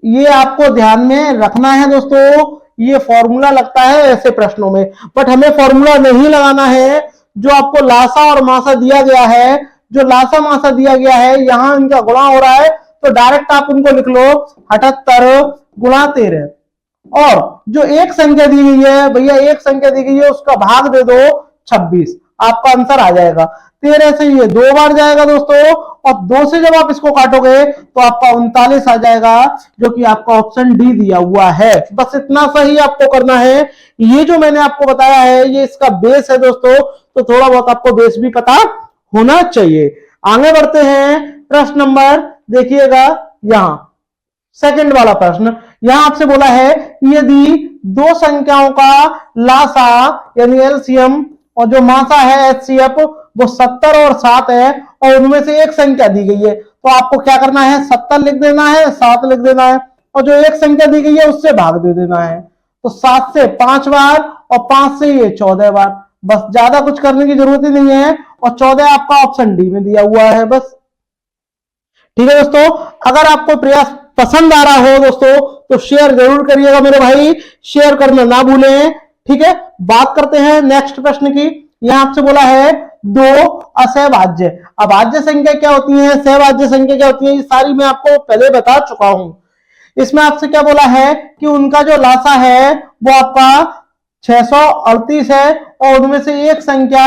ये आपको ध्यान में रखना है दोस्तों, ये फॉर्मूला लगता है ऐसे प्रश्नों में, बट हमें फॉर्मूला नहीं लगाना है। जो आपको लासा और मासा दिया गया है, जो लासा मासा दिया गया है, यहां इनका गुणा हो रहा है, तो डायरेक्ट आप उनको लिख लो 78 गुणा 13, और जो एक संख्या दी गई है भैया, एक संख्या दी गई है उसका भाग दे दो 26, आपका आंसर आ जाएगा। 13 से ये 2 बार जाएगा दोस्तों, और 2 से जब आप इसको काटोगे तो आपका 39 आ जाएगा, जो कि आपका ऑप्शन डी दिया हुआ है। बस इतना सा ही आपको करना है। ये जो मैंने आपको बताया है ये इसका बेस है दोस्तों, तो थोड़ा बहुत आपको बेस भी पता होना चाहिए। आगे बढ़ते हैं, प्रश्न नंबर देखिएगा, यहां सेकंड वाला प्रश्न, यहां आपसे बोला है यदि दो संख्याओं का लासा यानी एलसीएम और जो मासा है एचसीएफ वो 70 और 7 है, और उनमें से एक संख्या दी गई है, तो आपको क्या करना है, 70 लिख देना है, 7 लिख देना है, और जो एक संख्या दी गई है उससे भाग दे देना है। तो 7 से 5 बार और 5 से ये 14 बार, बस ज्यादा कुछ करने की जरूरत ही नहीं है। और 14 आपका ऑप्शन डी में दिया हुआ है बस। ठीक है दोस्तों, अगर आपको प्रयास पसंद आ रहा हो दोस्तों तो शेयर जरूर करिएगा मेरे भाई, शेयर करना ना भूलें। ठीक है, बात करते हैं नेक्स्ट प्रश्न की। यहां आपसे बोला है दो असहभाज्य। अभाज्य संख्या क्या होती है, सहभाज्य संख्या क्या होती है, ये सारी मैं आपको पहले बता चुका हूं। इसमें आपसे क्या बोला है कि उनका जो लासा है वो आपका 638 है और उनमें से एक संख्या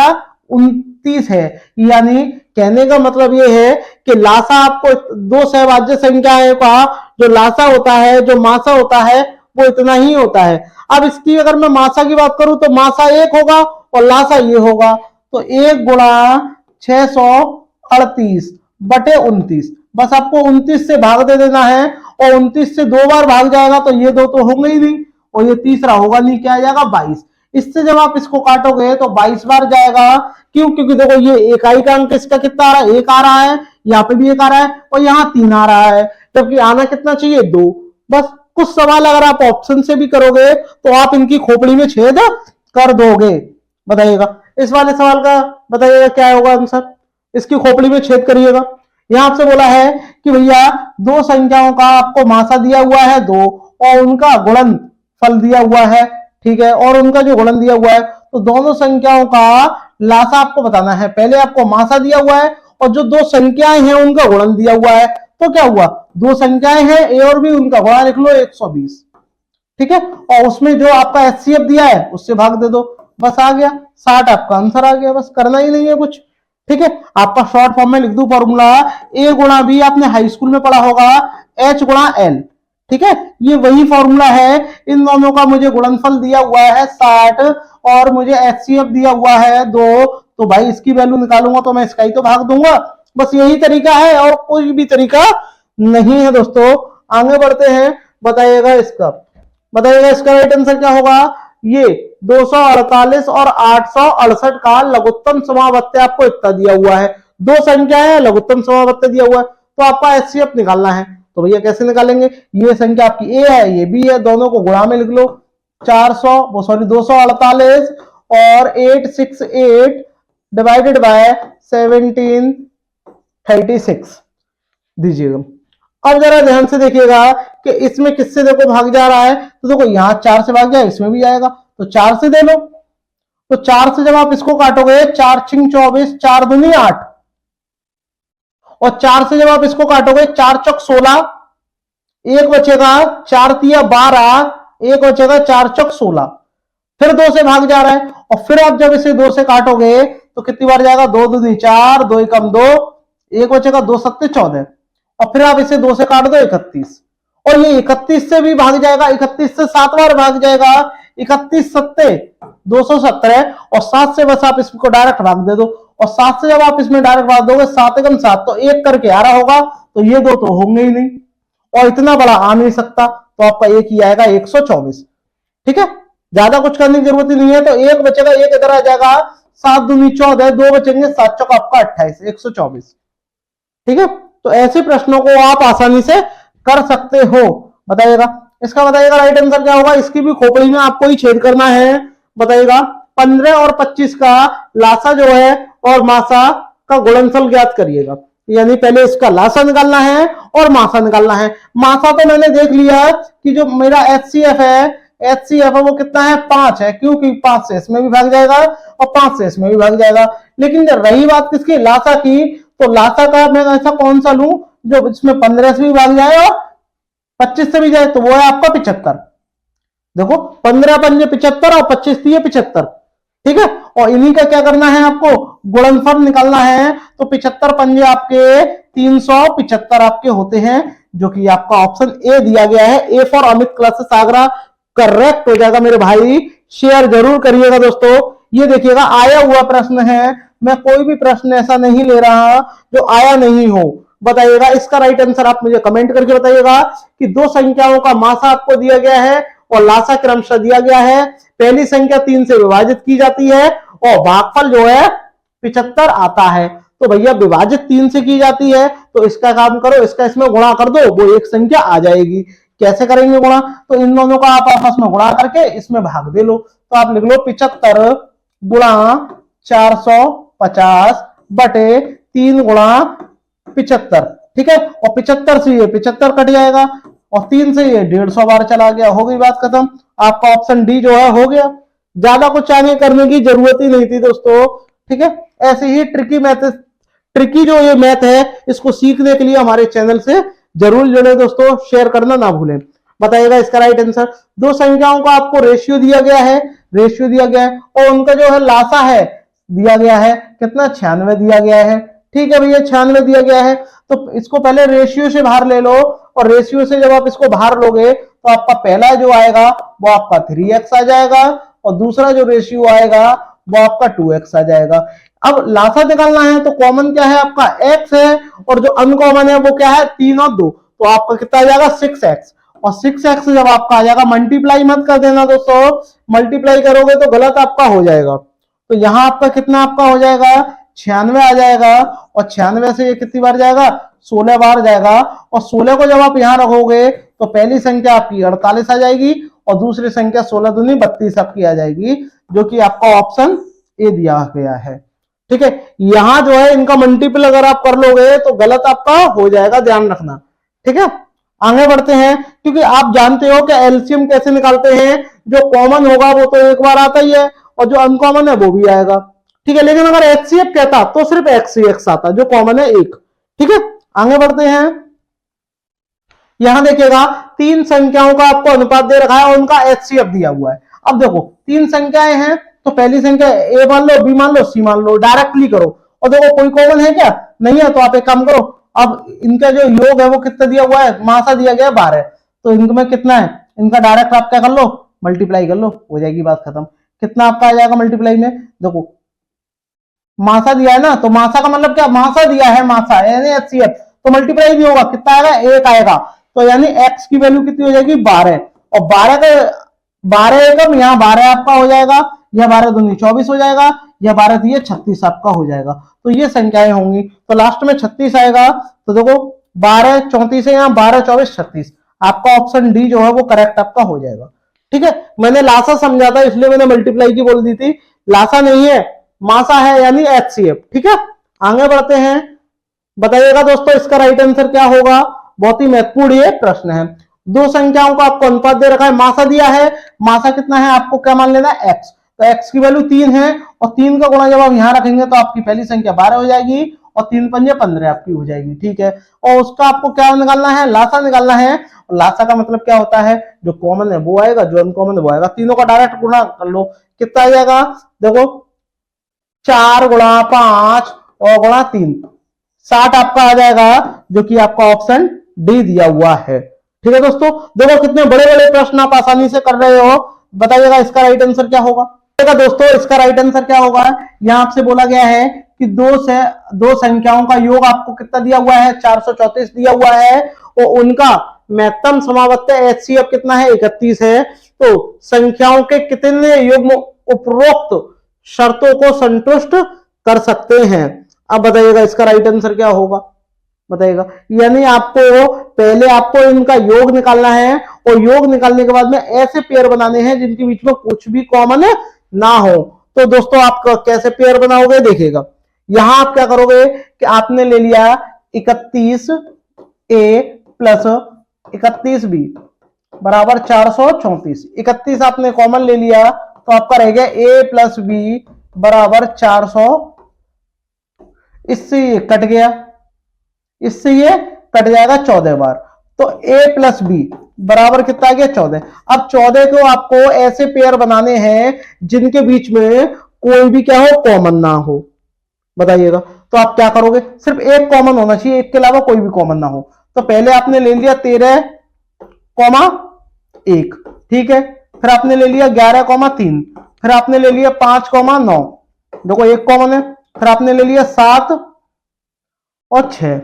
29 है। यानी कहने का मतलब ये है कि लासा आपको दो सहभाज्य संख्याएं का जो लासा होता है, जो मासा होता है, वो इतना ही होता है। अब इसकी अगर मैं मासा की बात करूं तो मासा 1 होगा और लासा ये होगा। तो 1 गुणा 638 बटे 29, बस आपको 29 से भाग दे देना है। और 29 से 2 बार भाग जाएगा तो ये 2 तो होंगे ही नहीं और ये तीसरा होगा नहीं, क्या आ जाएगा 22। इससे जब आप इसको काटोगे तो 22 बार जाएगा। क्यों? क्योंकि देखो ये इकाई का अंक इसका कितना आ रहा है, 1 आ रहा है, यहाँ पे भी 1 आ रहा है और यहाँ 3 आ रहा है, जबकि आना कितना चाहिए 2। बस कुछ सवाल अगर आप ऑप्शन से भी करोगे तो आप इनकी खोपड़ी में छेद कर दोगे। बताइएगा इस वाले सवाल का, बताइएगा क्या होगा आंसर, इसकी खोपड़ी में छेद करिएगा। यहां आपसे बोला है कि भैया दो संख्याओं का आपको मासा दिया हुआ है 2 और उनका गुणन फल दिया हुआ है। ठीक है, और उनका जो गुणन दिया हुआ है तो दोनों संख्याओं का लासा आपको बताना है। पहले आपको मासा दिया हुआ है और जो दो संख्याएं हैं उनका गुणन दिया हुआ है। तो क्या हुआ, दो संख्याएं हैं ए और बी, उनका गुणा लिख लो 120। ठीक है, और उसमें जो आपका एचसीएफ दिया है उससे भाग दे दो, बस आ गया 60 आपका आंसर आ गया। बस करना ही नहीं है कुछ। ठीक है, आपका शॉर्ट फॉर्म में लिख दूं फॉर्मूला, ए गुणा बी आपने हाई स्कूल में पढ़ा होगा, एच गुणा एल। ठीक है, ये वही फॉर्मूला है। इन दोनों का मुझे गुणनफल दिया हुआ है 60 और मुझे एचसीएफ दिया हुआ है 2, तो भाई इसकी वैल्यू निकालूंगा तो मैं इसका ही तो भाग दूंगा। बस यही तरीका है और कोई भी तरीका नहीं है दोस्तों। आगे बढ़ते हैं, बताइएगा इसका राइट आंसर क्या होगा। ये 248 और 868 का लघुत्तम समावर्त्य आपको इतना दिया हुआ है, दो संख्या है, लघुत्तम समावर्त्य दिया हुआ है, तो आपका एचसीएफ निकालना है। तो भैया कैसे निकालेंगे, ये संख्या आपकी ए है, ये बी है, दोनों को गुणा में लिख लो। 248 और 868 डिवाइडेड बाय 1736 दीजिएगा। अब जरा ध्यान से देखिएगा कि इसमें किससे देखो भाग जा रहा है, तो देखो यहां 4 से भाग जाए, इसमें भी आएगा, तो 4 से दे लो। तो 4 से जब आप इसको काटोगे 4 छिंग 24, 4 दूनी 8, और 4 से जब आप इसको काटोगे 4 चौक 16, एक बचेगा 4 तिया 12, एक बचेगा 4 चौक 16। फिर 2 से भाग जा रहा है और फिर आप जब इसे 2 से काटोगे तो कितनी बार जाएगा, 2 दूनी 4, 2 एकम 2, एक बचेगा 2 सत्ते 14, और फिर आप इसे 2 से काट दो 31, और ये 31 से भी भाग जाएगा, 31 से 7 बार भाग जाएगा, 31 सत्ते 217, और 7 से बस आप इसको डायरेक्ट भाग दे दो, और 7 से जब आप इसमें डायरेक्ट भाग दोगे 7 एकम 7, तो एक करके आ रहा होगा, तो ये 2 तो होंगे ही नहीं और इतना बड़ा आ नहीं सकता, तो आपका एक ही आएगा 124। ठीक है, ज्यादा कुछ करने की जरूरत ही नहीं है। तो एक बचेगा, एक इधर आ जाएगा, 7 दूनी 14, 2 बचेंगे, 7 चौक आपका 28, 124। ठीक है, तो ऐसे प्रश्नों को आप आसानी से कर सकते हो। बताइएगा इसका, बताइएगा राइट आंसर क्या होगा। इसकी भी खोपड़ी में आपको ही छेद करना है। बताइएगा 15 और 25 का लासा जो है और मासा का गुणनफल ज्ञात करिएगा। यानी पहले इसका लासा निकालना है और मासा निकालना है। मासा तो मैंने देख लिया कि जो मेरा एचसीएफ है वो कितना है, 5 है, क्योंकि 5 से इसमें भी भाग जाएगा और 5 से इसमें भी भाग जाएगा। लेकिन जब रही बात किसकी, लासा की, तो लासा का मैं ऐसा कौन सा लूं जो इसमें 15 से भी भाग जाए और 25 से भी जाए, तो वो है आपका 75। देखो 15 पंजे 75 और 25 दिए 75। ठीक है, और इन्हीं का क्या करना है, आपको गुणनफल निकालना है। तो 75 पंजे आपके 375 आपके होते हैं, जो कि आपका ऑप्शन ए दिया गया है। A for Amit classes Agra correct हो जाएगा मेरे भाई। शेयर जरूर करिएगा दोस्तों। ये देखिएगा आया हुआ प्रश्न है, मैं कोई भी प्रश्न ऐसा नहीं ले रहा जो आया नहीं हो। बताइएगा इसका राइट आंसर आप मुझे कमेंट करके बताइएगा कि दो संख्याओं का मासा आपको दिया गया है और लासा क्रमशः दिया गया है। पहली संख्या 3 से विभाजित की जाती है और भागफल जो है 75 आता है। तो भैया विभाजित 3 से की जाती है, तो इसका काम करो, इसका इसमें गुणा कर दो, वो एक संख्या आ जाएगी। कैसे करेंगे गुणा? तो इन दोनों का आप आपस में गुणा करके इसमें भाग दे लो। तो आप लिख लो 75 गुणा 450 बटे 3 गुणा 75, ठीक है। और 75 से ये 75 कट जाएगा और 3 से ये 150 बार चला गया, हो गई बात खत्म। आपका ऑप्शन डी जो है हो गया। ज्यादा कुछ आगे करने की जरूरत ही नहीं थी दोस्तों, ठीक है। ऐसे ही ट्रिकी जो ये मैथ है इसको सीखने के लिए हमारे चैनल से जरूर जुड़े दोस्तों, शेयर करना ना भूलें। बताइएगा इसका राइट आंसर। दो संख्याओं का आपको रेशियो दिया गया है, रेशियो दिया गया है और उनका जो है लासा है दिया गया है, कितना 96 दिया गया है, ठीक है भैया 96 दिया गया है। तो इसको पहले रेशियो से बाहर ले लो और रेशियो से जब आप इसको बाहर लोगे तो आपका पहला जो आएगा वो आपका 3x आ जाएगा और दूसरा जो रेशियो आएगा वो आपका 2x आ जाएगा। अब लासा निकालना है तो कॉमन क्या है आपका x है और जो अनकॉमन है वो क्या है 3 और 2, तो आपका कितना आ जाएगा 6x। और 6x जब आपका आ जाएगा, मल्टीप्लाई मत कर देना दोस्तों, मल्टीप्लाई करोगे तो गलत आपका हो जाएगा। तो यहां आपका कितना आपका हो जाएगा 96 आ जाएगा और 96 से ये कितनी बार जाएगा 16 बार जाएगा। और 16 को जब आप यहां रखोगे तो पहली संख्या आपकी 48 आ जाएगी और दूसरी संख्या 16 दूनी 32 आपकी आ जाएगी, जो कि आपका ऑप्शन ए दिया गया है, ठीक है। यहां जो है इनका मल्टीपल अगर आप कर लोगे तो गलत आपका हो जाएगा, ध्यान रखना, ठीक है। आगे बढ़ते हैं, क्योंकि आप जानते हो कि एलसीएम कैसे निकालते हैं, जो कॉमन होगा वो तो एक बार आता ही है और जो अनकॉमन है वो भी आएगा, ठीक है। लेकिन अगर एचसीएफ कहता तो सिर्फ एक्स आता, जो कॉमन है एक, ठीक है। आगे बढ़ते हैं, यहां देखिएगा तीन संख्याओं का आपको अनुपात दे रखा है और उनका एचसीएफ दिया हुआ है। अब देखो तीन संख्याएं हैं तो पहली संख्या ए मान लो, बी मान लो, सी मान लो, डायरेक्टली करो। और देखो कोई कॉमन है क्या, नहीं है, तो आप एक काम करो, अब इनका जो योग है वो कितना दिया हुआ है, मासा दिया गया 12, तो इनमें कितना है, इनका डायरेक्ट आप क्या कर लो मल्टीप्लाई कर लो, हो जाएगी बात खत्म। कितना आपका आ जाएगा मल्टीप्लाई में, देखो मासा दिया है ना, तो मासा का मतलब क्या, मासा दिया है, मासा यानी एचसीएफ, तो मल्टीप्लाई भी होगा, कितना आएगा 1 आएगा। तो यानी एक्स की वैल्यू कितनी हो जाएगी 12 और 12 का 12 एकम, यहाँ 12 आपका हो जाएगा, यह 12 दूनी 24 हो जाएगा, यह 12 दिए 36 आपका हो जाएगा। तो ये संख्याएं होंगी, तो लास्ट में 36 आएगा। तो देखो 12 34 है, यहाँ 12 24 36, आपका ऑप्शन डी जो है वो करेक्ट आपका हो जाएगा, ठीक है। मैंने लासा समझा था इसलिए मैंने मल्टीप्लाई की बोल दी थी, लासा नहीं है मासा है यानी एचसीएफ, ठीक है। आगे बढ़ते हैं, बताइएगा दोस्तों इसका राइट आंसर क्या होगा। बहुत ही महत्वपूर्ण ये प्रश्न है। दो संख्याओं का आपको अनुपात दे रखा है, मासा दिया है, मासा कितना है आपको क्या मान लेना है एक्स, तो एक्स की वैल्यू 3 है और 3 का गुणा जब आप यहां रखेंगे तो आपकी पहली संख्या 12 हो जाएगी और 3 पंजे 15 आपकी हो जाएगी, ठीक है। और उसका आपको क्या निकालना है, लासा निकालना है। और लासा का मतलब क्या होता है, जो कॉमन है वो आएगा, जो अनकॉमन है वो आएगा, तीनों का डायरेक्ट गुणा कर लो, कितना आ जाएगा, देखो 4 गुणा 5 और गुणा 3, 60 आपका आ जाएगा, जो कि आपका ऑप्शन डी दिया हुआ है, ठीक है दोस्तों। देखो कितने बड़े बड़े प्रश्न आप आसानी से कर रहे हो। बताइएगा इसका राइट आंसर क्या होगा। दोस्तों इसका राइट आंसर क्या होगा, यहां आपसे बोला गया है कि दो संख्याओं का योग आपको कितना दिया हुआ है 434 दिया हुआ है और उनका महत्तम समावर्त एचसीएफ कितना है 31 है। तो संख्याओं के कितने युग्म उपरोक्त शर्तों को संतुष्ट कर सकते हैं। अब बताइएगा इसका राइट आंसर क्या होगा, बताइएगा। यानी आपको पहले आपको इनका योग निकालना है और योग निकालने के बाद में ऐसे पेयर बनाने हैं जिनके बीच में कुछ भी कॉमन ना हो। तो दोस्तों आप कैसे पेयर बनाओगे, देखिएगा यहां आप क्या करोगे कि आपने ले लिया 31 ए प्लस 31 बी बराबर 434, 31 आपने कॉमन ले लिया तो आपका रह गया ए प्लस बी बराबर 400, इससे ये कट गया, इससे ये कट जाएगा 14 बार, तो a प्लस बी बराबर कितना आ गया 14। अब 14 को आपको ऐसे पेयर बनाने हैं जिनके बीच में कोई भी क्या हो कॉमन ना हो, बताइएगा। तो आप क्या करोगे, सिर्फ एक कॉमन होना चाहिए, एक के अलावा कोई भी कॉमन ना हो। तो पहले आपने ले लिया 13,1, ठीक है, फिर आपने ले लिया 11,3, फिर आपने ले लिया 5,9, देखो एक कॉमन है, फिर आपने ले लिया 7 और 6,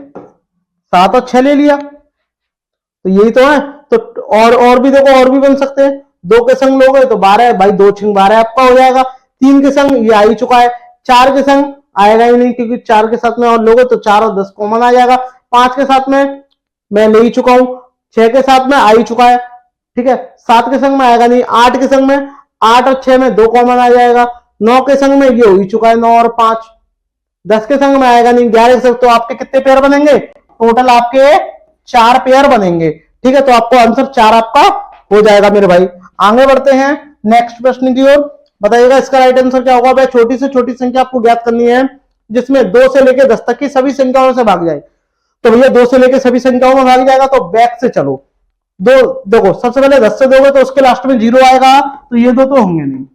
7 और 6 ले लिया, तो यही तो है। तो और भी देखो और भी बन सकते हैं, 2 के संग लोगे तो 12 भाई, 2 छिंग 12 आपका हो जाएगा, 3 के संग ये आ ही चुका है, 4 के संग आएगा ही नहीं क्योंकि 4 के साथ में और लोगे तो 4 और 10 कॉमन आ जाएगा, 5 के साथ में मैं ले ही चुका हूं, 6 के साथ में आ ही चुका है, ठीक है। 7 के संग में आएगा नहीं, 8 के संग में 8 और 6 में 2 कॉमन आ जाएगा। 9 के संग में ये हो ही चुका है 9 और 5। 10 के संग में आएगा नहीं, 11 के संग, तो आपके कितने पेयर बनेंगे टोटल? आपके 4 पेयर बनेंगे, ठीक है। तो आपको आंसर 4 आपका हो जाएगा मेरे भाई। आगे बढ़ते हैं नेक्स्ट प्रश्न की ओर। बताइएगा इसका राइट आंसर क्या होगा। भाई छोटी से छोटी संख्या आपको ज्ञात करनी है जिसमें 2 से लेकर 10 तक की सभी संख्याओं से भाग जाए। तो भैया 2 से लेकर सभी संख्याओं में भाग जाएगा, तो बैक से चलो। दो देखो, सबसे पहले 10 से दोगे तो उसके लास्ट में 0 आएगा, तो ये दो तो होंगे नहीं।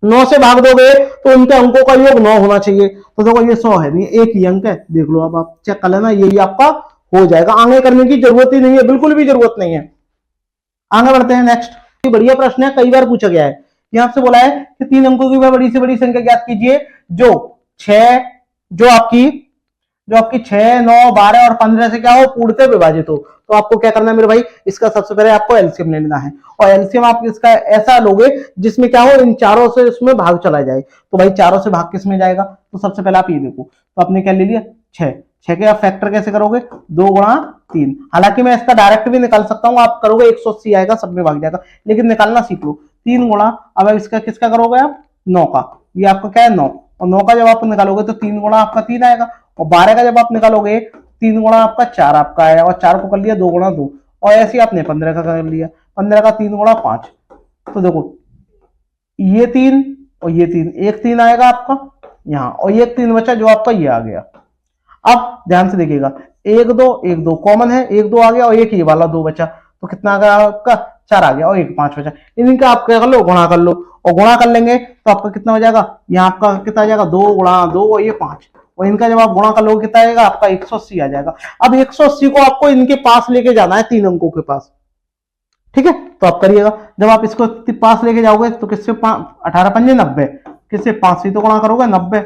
9 से भाग दोगे तो उनके अंकों का योग 9 होना चाहिए, तो देखो ये 100 है नहीं, एक ही अंक है, देख लो। अब आप चेक कर लेना, यही आपका हो जाएगा। आगे करने की जरूरत ही नहीं है, बिल्कुल भी जरूरत नहीं है। आगे बढ़ते हैं नेक्स्ट। बढ़िया प्रश्न है, कई बार पूछा गया है। यहां से बोला है कि 3 अंकों की बड़ी से बड़ी संख्या ज्ञात कीजिए जो 6 जो आपकी 6, 9, 12 और 15 से क्या हो, पूर्णतः विभाजित हो। तो आपको क्या करना है मेरे भाई, इसका सबसे पहले आपको एलसीएम लेना है, और एलसीएम आप इसका ऐसा लोगे जिसमें क्या हो, इन चारों से इसमें भाग चला जाए। तो भाई चारों से भाग किस में जाएगा, तो सबसे पहले आप ये देखो, तो आपने क्या ले लिया 6 के आप फैक्टर कैसे करोगे, 2 गुणा 3। हालांकि मैं इसका डायरेक्ट भी निकाल सकता हूं, आप करोगे 180 आएगा, सब में भाग जाएगा, लेकिन निकालना सीख लो। 3 गुणा, अब इसका किसका करोगे आप, 9 का। ये आपका क्या है 9, और 9 का जब आप निकालोगे तो 3 गुणा आपका 3 आएगा, और 12 का जब आप निकालोगे 3 गुणा आपका 4 आपका आया, और 4 को कर लिया 2 गुणा 2, और ऐसे आपने 15 का कर लिया, 15 का 3 गुणा 5। तो देखो ये 3 और ये 3, एक 3 आएगा आपका यहाँ, और ये 3 बचा जो आपका ये आ गया। अब ध्यान से देखिएगा, 1 2 कॉमन है, 1 2 आ गया, और एक ये वाला 2 बचा, तो कितना आ गया आपका 4 आ गया, और 1 5 बचा। इनका आप क्या कर लो, गुणा कर लो, और गुणा कर लेंगे तो आपका कितना हो जाएगा, यहाँ आपका कितना आ जाएगा 2 गुणा 2 और ये 5, और इनका जब आप गुणा कर लोगे कितना आएगा आपका 180 आ जाएगा। अब 180 को आपको इनके पास लेके जाना है, 3 अंकों के पास, ठीक है। तो आप करिएगा, जब आप इसको पास लेके जाओगे तो किससे 18 पंजे 90, किससे 5 से तो गुणा करोगे 90,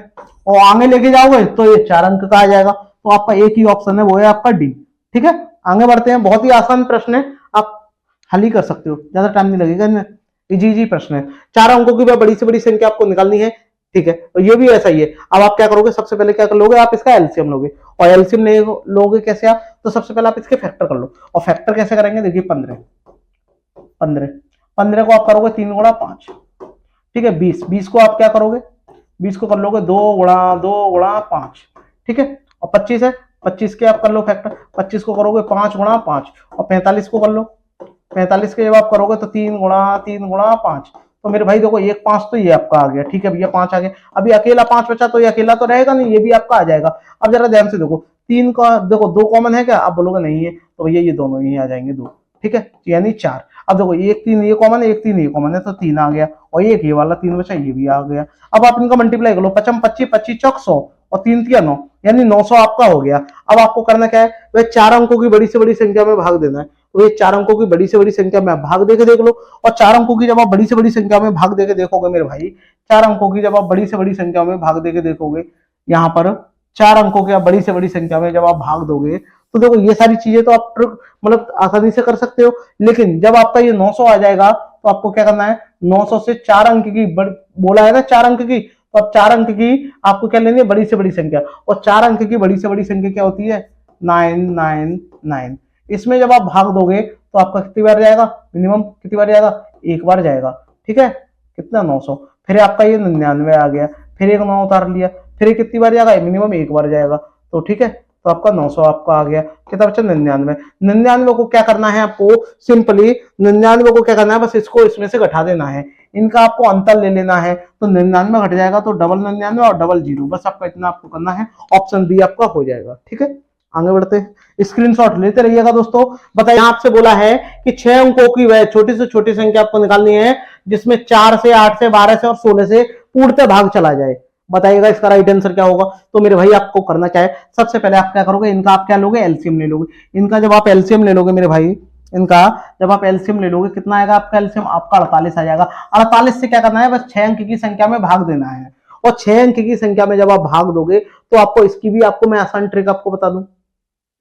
और आगे लेके जाओगे तो ये 4 अंक का आ जाएगा। तो आपका एक ही ऑप्शन है, वो है आपका डी, ठीक है। आगे बढ़ते हैं, बहुत ही आसान प्रश्न है, आप हल ही कर सकते हो, ज्यादा टाइम नहीं लगेगा, इजी प्रश्न है। 4 अंकों की बड़ी से बड़ी संख्या आपको निकालनी है, ठीक है। और ये भी ऐसा ही है। अब आप क्या करोगे, सबसे पहले क्या कर लोगे, आप इसका एलसीएम लोगे, और एलसीएम लोगे कैसे आप, तो सबसे पहले आप इसके फैक्टर कर लो, और फैक्टर कैसे करेंगे, देखिए 15 को आप करोगे 3 गुणा 5, ठीक है। 20 को आप क्या करोगे, 20 को कर लोगे 2 गुणा 5, ठीक है। और 25 है, 25 के आप कर लो फैक्टर, 25 को करोगे 5 गुणा 5, और 45 को कर लो, 45 के जब आप करोगे तो 3 गुणा 5। तो मेरे भाई देखो 1 5 तो ये आपका आ गया, ठीक है भैया 5 आ गया। अभी अकेला 5 बचा, तो ये अकेला तो रहेगा नहीं, ये भी आपका आ जाएगा। अब जरा ध्यान से देखो, 3 का देखो 2 कॉमन है क्या, आप बोलोगे नहीं है, तो भैया ये दोनों ही आ जाएंगे 2, ठीक है, यानी 4। अब देखो 1 3 ये कॉमन है, 1 3 ये कॉमन है, तो 3 आ गया, और एक ये वाला 3 बचा, ये भी आ गया। अब आप इनका मल्टीप्लाई कर लो, 55 25 25 चौक 100, और 3 3 9, यानी 900 आपका हो गया। अब आपको करना क्या है, वह 4 अंकों की बड़ी से बड़ी संख्या में भाग देना है। तो ये 4 अंकों की बड़ी से बड़ी संख्या में भाग देके देख लो, और 4 अंकों की जब आप बड़ी से बड़ी संख्या में भाग देके देखोगे मेरे भाई, 4 अंकों की जब आप बड़ी से बड़ी संख्या में भाग देके देखोगे, यहाँ पर 4 अंकों की बड़ी से बड़ी संख्या में जब आप भाग दोगे, तो देखो ये सारी चीजें तो आप मतलब आसानी से कर सकते हो। लेकिन जब आपका ये 900 आ जाएगा, तो आपको क्या करना है, 900 से 4 अंक की बोला है ना, 4 अंक की, तो अब 4 अंक की आपको क्या लेनी है, बड़ी से बड़ी संख्या, और 4 अंक की बड़ी से बड़ी संख्या क्या होती है, 999। इसमें जब आप भाग दोगे तो आपका कितनी बार जाएगा, मिनिमम कितनी बार जाएगा, एक बार जाएगा, ठीक है। कितना 900, फिर आपका ये 99 आ गया, फिर एक 9 उतार लिया, फिर कितनी बार जाएगा, मिनिमम एक बार जाएगा, तो ठीक है। तो आपका 900 आपका आ गया, कितना बचा 99। 99 को क्या करना है आपको, सिंपली 99 को क्या करना है, बस इसको इसमें से घटा देना है, इनका आपको अंतर ले लेना है, तो 99 घट जाएगा, तो डबल 99 और डबल 0, बस आपका इतना आपको करना है, ऑप्शन बी आपका हो जाएगा, ठीक है। आगे बढ़ते हैं, स्क्रीनशॉट लेते रहिएगा दोस्तों। बताइए, आपसे बोला है कि 6 अंकों की वह छोटी से छोटी संख्या आपको निकालनी है जिसमें 4 से 8 से 12 से और 16 से पूर्णतः भाग चला जाए। बताइएगा इसका राइट आंसर क्या होगा। तो मेरे भाई आपको करना क्या है, सबसे पहले आप क्या करोगे, इनका आप क्या लोगे, एलसीएम ले लोगे। इनका जब आप एलसीएम ले लोगे मेरे भाई, इनका जब आप एलसीएम ले लोगे, कितना आएगा आपका एलसीएम, आपका 48 आ जाएगा। 48 से क्या करना है, बस 6 अंक की संख्या में भाग देना है, और 6 अंक की संख्या में जब आप भाग दोगे तो आपको इसकी भी आपको मैं आसान ट्रिक आपको बता दूं,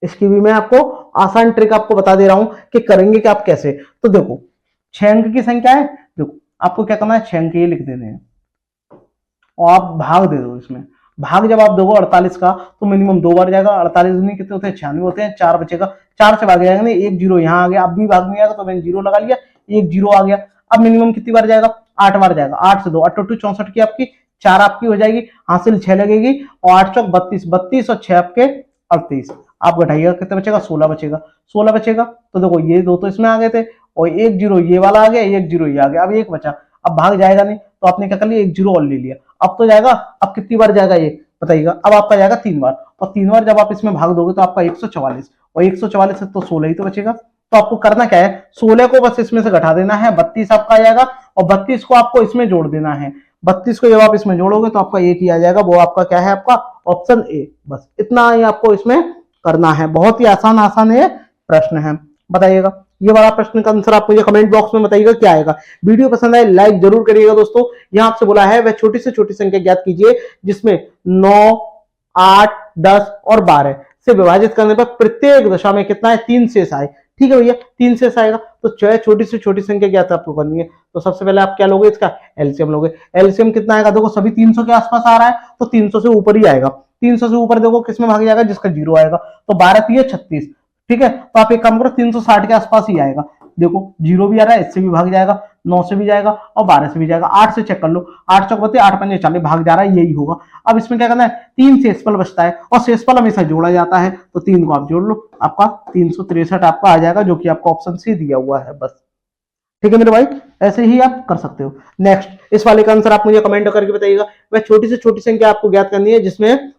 इसकी भी मैं आपको आसान ट्रिक आपको बता दे रहा हूं कि करेंगे कि आप कैसे। तो देखो 6 अंक की संख्या है, देखो आपको क्या करना है, 6 अंक ये लिख देने हैं, और आप भाग दे दो इसमें। भाग जब आप दोगे 48 का तो मिनिमम 2 बार जाएगा। 48 दूनी कितने होते हैं 96 होते हैं, 4 बचेगा, 4 से भाग जाएगा नहीं, एक जीरो यहाँ आ गया, अब भी भाग नहीं आएगा तो मैंने जीरो लगा लिया, एक जीरो आ गया। अब मिनिमम कितनी बार जाएगा 8 बार जाएगा, 8 से 2 8 64 की आपकी 4 आपकी हो जाएगी, हासिल 6 लगेगी और 8 चौक 32, 32 और 6 आपके 38। आप घटाइएगा कितना बचेगा 16 बचेगा, 16 बचेगा तो देखो ये दो तो इसमें आ गए थे और एक जीरो ये वाला आ गया, एक जीरो ये आ गया, अब एक बचा, अब भाग जाएगा नहीं तो आपने क्या कर लिया एक जीरो और ले लिया, अब तो जाएगा। अब कितनी बार जाएगा ये बताइएगा, अब आपका जाएगा 3 बार, और 3 बार जब आप इसमें भाग दोगे तो आपका 144, और 144 से तो 16 ही तो बचेगा। तो आपको करना क्या है 16 को बस इसमें से घटा देना है, 32 आपका आ जाएगा और 32 को आपको इसमें जोड़ देना है। 32 को जब आप इसमें जोड़ोगे तो आपका एक ही आ जाएगा, वो आपका क्या है आपका ऑप्शन ए। बस इतना ही आपको इसमें करना है, बहुत ही आसान आसान ये प्रश्न है। बताइएगा ये वाला प्रश्न का आंसर आप मुझे कमेंट बॉक्स में बताइएगा क्या आएगा। वीडियो पसंद आए लाइक जरूर करिएगा दोस्तों। यहाँ आपसे बोला है वह छोटी से छोटी संख्या ज्ञात कीजिए जिसमें 9, 8, 10 और 12 से विभाजित करने पर प्रत्येक दशा में कितना है 3 शेष आए। ठीक है भैया 3 शेष आएगा तो छोटी से छोटी संख्या ज्ञात आपको करनी है। तो सबसे पहले आप क्या लोगे इसका एलसीएम लोगे। एलसीएम कितना आएगा देखो सभी 300 के आसपास आ रहा है तो 300 से ऊपर ही आएगा। 300 से ऊपर देखो किसमें भाग जाएगा जिसका जीरो आएगा, तो 12 3 36। ठीक है तो आप एक काम करो 360 के आसपास ही आएगा। देखो जीरो भी आ रहा है, इससे भी भाग जाएगा, 9 से भी जाएगा और 12 से भी जाएगा, 8 से चेक कर लो, 8 चौक बत्तीस, 8 पंजे 40 भाग जा रहा है, यही होगा। अब इसमें क्या करना है 3 शेषफल बचता है और शेषफल हमेशा जोड़ा जाता है तो 3 को आप जोड़ लो, आपका 363 आपका आ जाएगा जो कि आपका ऑप्शन सी दिया हुआ है। बस ठीक है मेरे भाई, ऐसे ही आप कर सकते हो। नेक्स्ट इस वाले का आंसर आप मुझे कमेंट करके बताइएगा। वह छोटी से छोटी संख्या आपको ज्ञात करनी है जिसमें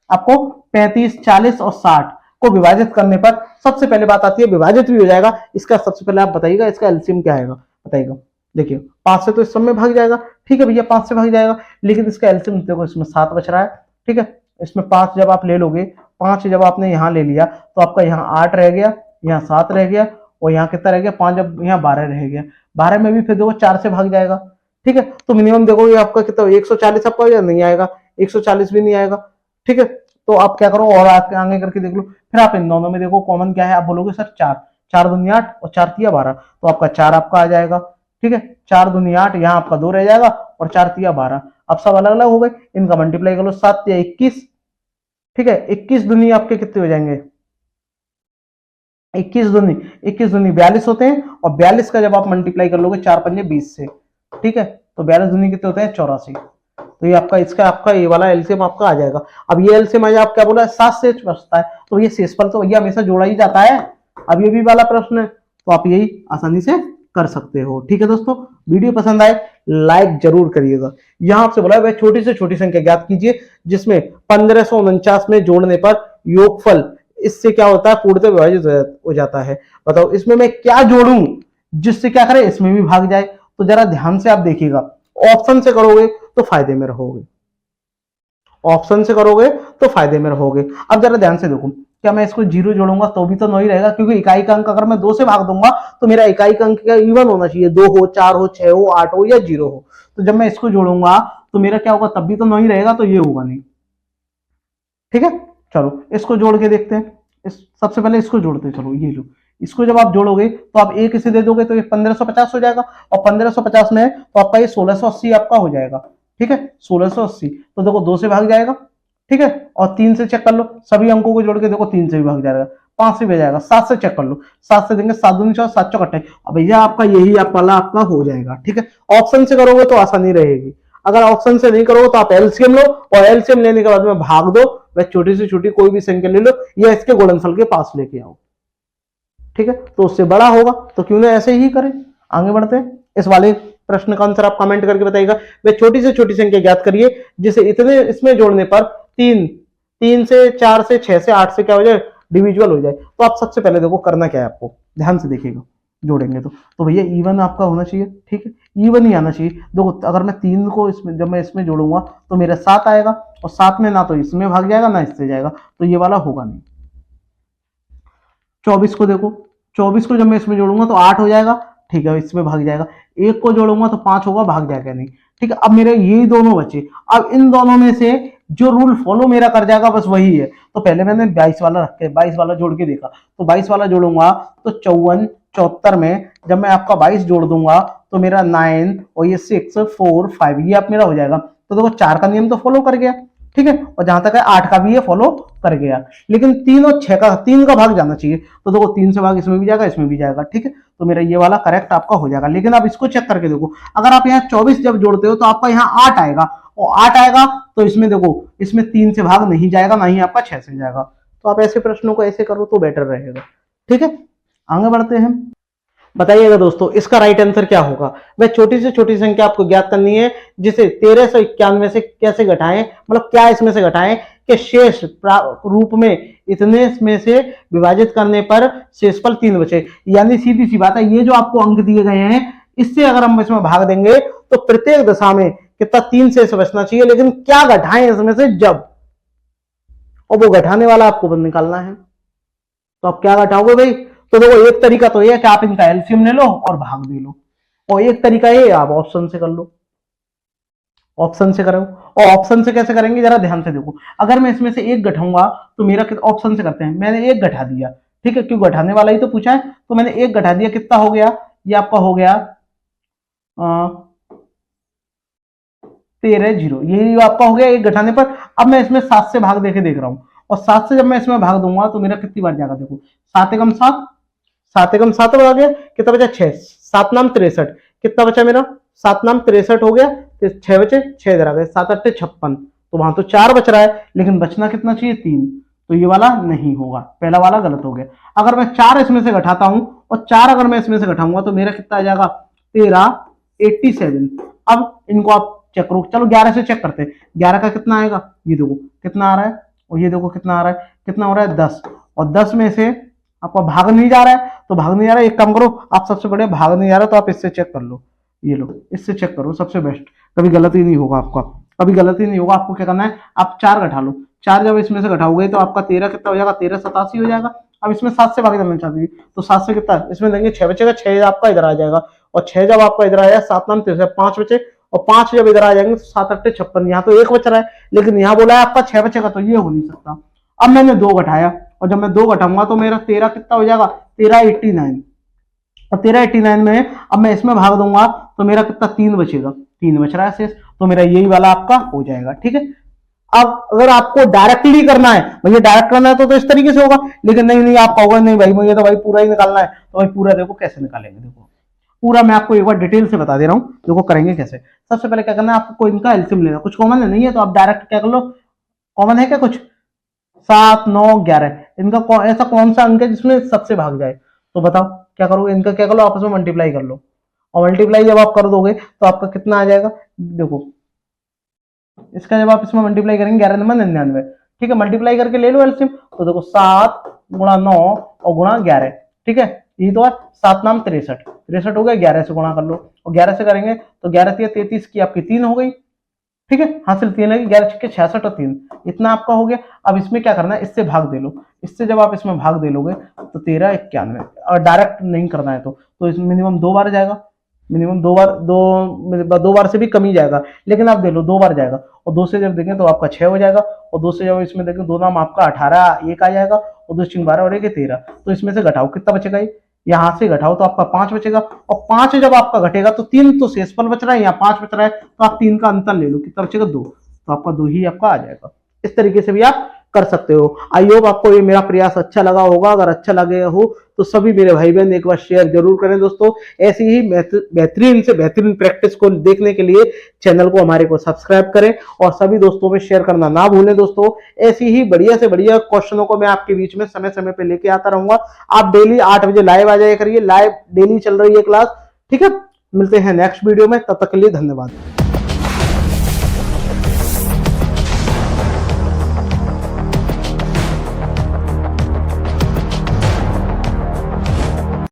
आपको 35, 40 और 60 को विभाजित करने पर सबसे पहले बात आती है विभाजित भी हो जाएगा। इसका सबसे पहले आप बताइएगा इसका एलसीएम क्या आएगा बताइएगा। देखिए 5 से तो इस सब में भाग जाएगा, ठीक है भैया 5 से भाग जाएगा, लेकिन इसका एलसीएम देखो इसमें 7 बच रहा है। ठीक है इसमें 5 जब आप ले लोगे, 5 जब आपने यहाँ ले लिया तो आपका यहाँ 8 रह गया, यहाँ 7 रह गया और यहाँ कितना रह गया 5, जब यहाँ 12 रह गया, 12 में भी फिर देखो 4 से भाग जाएगा। ठीक है तो मिनिमम देखो ये आपका कितना 140 आपका नहीं आएगा, 140 भी नहीं आएगा। ठीक है तो आप क्या करो और आगे करके देख लो, फिर आप इन दोनों में देखो कॉमन क्या है, आप बोलोगे सर 4, 4 दूनी 8 और 4 तिया 12, तो आपका 4 आपका आ जाएगा। ठीक है 4 दूनी 8, यहाँ आपका 2 रह जाएगा और 4 तिया 12, अब सब अलग अलग हो गए, इनका मल्टीप्लाई कर लो 7 तिया 21। ठीक है 21 दूनी आपके कितने हो जाएंगे 21 दूनी 42 होते हैं और 42 का जब आप मल्टीप्लाई कर लोगे 4 पंजे 20 से, ठीक है तो 42 दूनी कितने होते हैं 84। तो ये आपका इसका आपका ये वाला एलसीएम आपका आ जाएगा। अब ये एलसीएम आप क्या बोला 7 से बचता है तो ये शेषफल तो भैया हमेशा जोड़ा ही जाता है। अब ये भी वाला प्रश्न है तो आप यही आसानी से कर सकते हो। ठीक है दोस्तों वीडियो पसंद आए लाइक जरूर करिएगा। यहाँ आपसे बोला है छोटी से छोटी संख्या ज्ञात49 जिसमें 1549 में जोड़ने पर योगफल इससे क्या होता है पूर्णतः विभाजित हो जाता है। बताओ इसमें मैं क्या जोड़ूं जिससे क्या करे इसमें भी भाग जाए। तो जरा ध्यान से आप देखिएगा, ऑप्शन से करोगे तो फायदे में रहोगे, ऑप्शन से करोगे तो फायदे में रहोगे। अब जरा ध्यान से देखो, क्या मैं इसको जीरो जोड़ूंगा तो भी तो 9 ही रहेगा, क्योंकि इकाई का अंक अगर मैं 2 से भाग दूंगा तो मेरा इकाई का अंक इवन होना चाहिए, 2 हो 4 हो 6 हो 8 हो या 0 हो। तो जब मैं इसको जोड़ूंगा तो मेरा क्या होगा तब भी तो 9 ही रहेगा, तो ये होगा नहीं। ठीक है चलो इसको जोड़ के देखते हैं। सबसे पहले इसको जोड़ते हैं, चलो ये लो, इसको जब आप जोड़ोगे तो आप एक इसे दे दोगे तो ये 1550 हो जाएगा और 1550 में तो आपका ये 1680 आपका हो जाएगा। ठीक है 1680 तो देखो 2 से भाग जाएगा। ठीक है और 3 से चेक कर लो, सभी अंकों को जोड़ के देखो 3 से भी भाग जाएगा, 5 से भी जाएगा, 7 से चेक कर लो, 7 से देंगे 7 दूनी 14 7 चौक 28। अब भैया आपका यही आप वाला आपका हो जाएगा। ठीक है ऑप्शन से करोगे तो आसानी रहेगी, अगर ऑप्शन से नहीं करोगे तो आप एलसीएम लो और एलसीएम लेने के बाद में भाग दो, वह छोटी से छोटी कोई भी संख्या ले लो या इसके गुणनफल के पास लेके आओ। ठीक है तो उससे बड़ा होगा तो क्यों ना ऐसे ही करें। आगे बढ़ते हैं, इस वाले प्रश्न का आंसर आप कमेंट करके बताइएगा। वे छोटी से छोटी संख्या ज्ञात करिए जिसे इतने इसमें जोड़ने पर 3 से 4 से 6 से 8 से क्या हो जाए डिविजुअल हो जाए। तो आप सबसे पहले देखो करना क्या है, आपको ध्यान से देखिएगा जोड़ेंगे तो भैया इवन आपका होना चाहिए। ठीक है इवन ही आना चाहिए। देखो अगर मैं 3 को इसमें जब मैं इसमें जोड़ूंगा तो मेरा 7 आएगा और 7 में ना तो इसमें भाग जाएगा ना इससे जाएगा, तो ये वाला होगा नहीं। 24 को देखो, 24 को जब मैं इसमें जोड़ूंगा तो 8 हो जाएगा, ठीक है इसमें भाग जाएगा। 1 को जोड़ूंगा तो 5 होगा, भाग जाएगा नहीं। ठीक है अब मेरे यही दोनों बचे, अब इन दोनों में से जो रूल फॉलो मेरा कर जाएगा बस वही है। तो पहले मैंने 22 वाला रख के 22 वाला जोड़ के देखा, तो 22 वाला जोड़ूंगा तो 54 74 में जब मैं आपका 22 जोड़ दूंगा तो मेरा 9 और ये 6 4 5 ये आप मेरा हो जाएगा। तो देखो 4 का नियम तो फॉलो कर गया। ठीक है। और जहां तक है 8 का भी ये फॉलो कर गया, लेकिन 3 और 6 का 3 का भाग जाना चाहिए, तो देखो 3 से भाग इसमें भी जाएगा, इसमें भी जाएगा, ठीक है। तो मेरा ये वाला करेक्ट आपका हो जाएगा। लेकिन आप इसको चेक करके देखो, अगर आप यहाँ 24 जब जोड़ते हो तो आपका यहाँ 8 आएगा, और 8 आएगा तो इसमें देखो, इसमें 3 से भाग नहीं जाएगा, ना ही आपका 6 से जाएगा। तो आप ऐसे प्रश्नों को ऐसे करो तो बेटर रहेगा, ठीक है। आगे बढ़ते हैं, बताइएगा दोस्तों इसका राइट आंसर क्या होगा। वह छोटी से छोटी संख्या आपको ज्ञात करनी है जिसे 1391 से कैसे घटाएं, मतलब क्या इसमें से घटाएं कि शेष रूप में इतने में से विभाजित करने पर शेषफल 3 बचे। यानी सीधी सी बात है, ये जो आपको अंक दिए गए हैं इससे अगर हम इसमें भाग देंगे तो प्रत्येक दशा में कितना 3 शेष बचना चाहिए, लेकिन क्या घटाएं इसमें से जब, और वो घटाने वाला आपको निकालना है। तो आप क्या घटाओगे भाई, तो देखो एक तरीका तो ये है कि आप इनका एलसीएम ले लो और भाग दे लो, और एक तरीका ये आप ऑप्शन से कर लो, ऑप्शन से करो। और ऑप्शन से कैसे करेंगे जरा ध्यान से देखो, अगर मैं इसमें से एक घटाऊंगा तो मेरा ऑप्शन से करते हैं, मैंने एक घटा दिया, ठीक है, क्यों घटाने वाला ही तो पूछा है, तो मैंने एक घटा दिया, कितना हो गया, ये आपका हो गया 13 ये आपका हो गया एक घटाने पर। अब मैं इसमें 7 से भाग देके देख रहा हूं, और 7 से जब मैं इसमें भाग दूंगा तो मेरा कितनी बार जाएगा, देखो 7 एकम 7, 7 एकम 7 आ गया, कितना बचा 6, 7 नाम 63, कितना बचा मेरा 7 नाम 63 हो गया, 6 बचे, 6 इधर आ गए, 7 8 56, तो वहां तो 4 बच रहा है, लेकिन बचना कितना चाहिए 3, तो ये वाला नहीं होगा, पहला वाला गलत हो गया। अगर मैं 4 इसमें से घटाता हूं, और 4 अगर मैं इसमें से घटाऊंगा तो मेरा कितना आ जाएगा 1387। अब इनको आप चेक करो, चलो 11 से चेक करते हैं, 11 का कितना आएगा, ये देखो कितना आ रहा है, और ये देखो कितना आ रहा है, कितना हो रहा है 10, और 10 में से आपका भाग नहीं जा रहा है, तो भाग नहीं जा रहा है, एक काम करो आप, सबसे बड़े भाग नहीं जा रहा तो आप इससे चेक कर लो, ये लो इससे चेक करो, सबसे बेस्ट, कभी गलती नहीं होगा आपका, कभी गलती नहीं होगा। आपको क्या करना है, आप 4 घटा लो, 4 जब इसमें से घटाओगे तो आपका 13 कितना हो जाएगा, 1387 हो जाएगा। अब इसमें 7 से भाग जाना चाहती है, तो 7 से कितना इसमें देंगे 6 बचेगा, 6 आपका इधर आ जाएगा, और 6 जब आपका इधर आया 7 नाम 13, 5 बचे, और 5 जब इधर आ जाएंगे तो 7 8 56, यहाँ तो 1 बच रहा है, लेकिन यहाँ बोला है आपका 6 बचेगा, तो ये हो नहीं सकता। अब मैंने 2 घटाया, और जब मैं 2 घटाऊंगा तो मेरा 13 कितना हो जाएगा, 1389, और 1389 में अब मैं इसमें भाग दूंगा तो मेरा कितना 3 बचेगा, 3 बच रहा है शेष, तो मेरा यही वाला आपका हो जाएगा, ठीक है। अब अगर आपको डायरेक्टली करना है, भैया डायरेक्ट करना है तो इस तरीके से होगा, लेकिन नहीं आप कहोगे नहीं भाई मुझे तो भाई पूरा ही निकालना है, तो भाई पूरा देखो कैसे निकालेंगे, देखो पूरा मैं आपको एक बार डिटेल से बता दे रहा हूँ, देखो करेंगे कैसे। सबसे पहले क्या करना है, आपको इनका एलसीएम लेना, कुछ कॉमन है नहीं है तो आप डायरेक्ट क्या कर लो, कॉमन है क्या कुछ, 7 9 11, इनका ऐसा कौन सा अंक है जिसमें सबसे भाग जाए, तो बताओ क्या करोगे, इनका क्या कर लो आपस में मल्टीप्लाई कर लो, और मल्टीप्लाई जब आप कर दोगे तो आपका कितना आ जाएगा, देखो इसका जब आप इसमें मल्टीप्लाई करेंगे 11 नंबर 99, ठीक है, मल्टीप्लाई करके ले लो एलसीएम, तो देखो 7 गुणा 9 और गुणा 11, ठीक है, ये तो है 7 नाम 63 हो गया, 11 से गुणा कर लो, और 11 से करेंगे तो 11 33 की आपकी 3 हो गई, ठीक है, हासिल 3 है, 11 छक्के 66 और 3, इतना आपका हो गया। अब इसमें क्या करना है, इससे भाग दे लो, इससे जब आप इसमें भाग दे लोगे तो 1391, और डायरेक्ट नहीं करना है तो इसमें मिनिमम 2 बार जाएगा, मिनिमम 2 बार, 2 बार से भी कम ही जाएगा, लेकिन आप दे लो 2 बार जाएगा, और 2 से जब देंगे तो आपका 6 हो जाएगा, और 2 से जब इसमें देंगे 2 नाम आपका 18 1 आ जाएगा, और 2 चिंग 12 और 1 13, तो इसमें से घटाओ कितना बचेगा, यहाँ से घटाओ तो आपका 5 बचेगा, और 5 जब आपका घटेगा तो 3 तो शेषफल बच रहा है, यहाँ 5 बच रहा है, तो आप 3 का अंतर ले लो, कितना बचेगा 2, तो आपका 2 ही आपका आ जाएगा। इस तरीके से भी आप कर सकते हो। आई होप आपको ये मेरा प्रयास अच्छा लगा होगा, अगर अच्छा लगे हो तो सभी मेरे भाई बहन एक बार शेयर जरूर करें दोस्तों। ऐसी ही बेहतरीन से बेहतरीन प्रैक्टिस को देखने के लिए चैनल को हमारे को सब्सक्राइब करें, और सभी दोस्तों में शेयर करना ना भूलें दोस्तों। ऐसी ही बढ़िया से बढ़िया क्वेश्चनों को मैं आपके बीच में समय समय पे लेके आता रहूंगा। आप डेली 8 बजे लाइव आ जाया करिए, लाइव डेली चल रही है क्लास, ठीक है। मिलते हैं नेक्स्ट वीडियो में, तब तक के लिए धन्यवाद।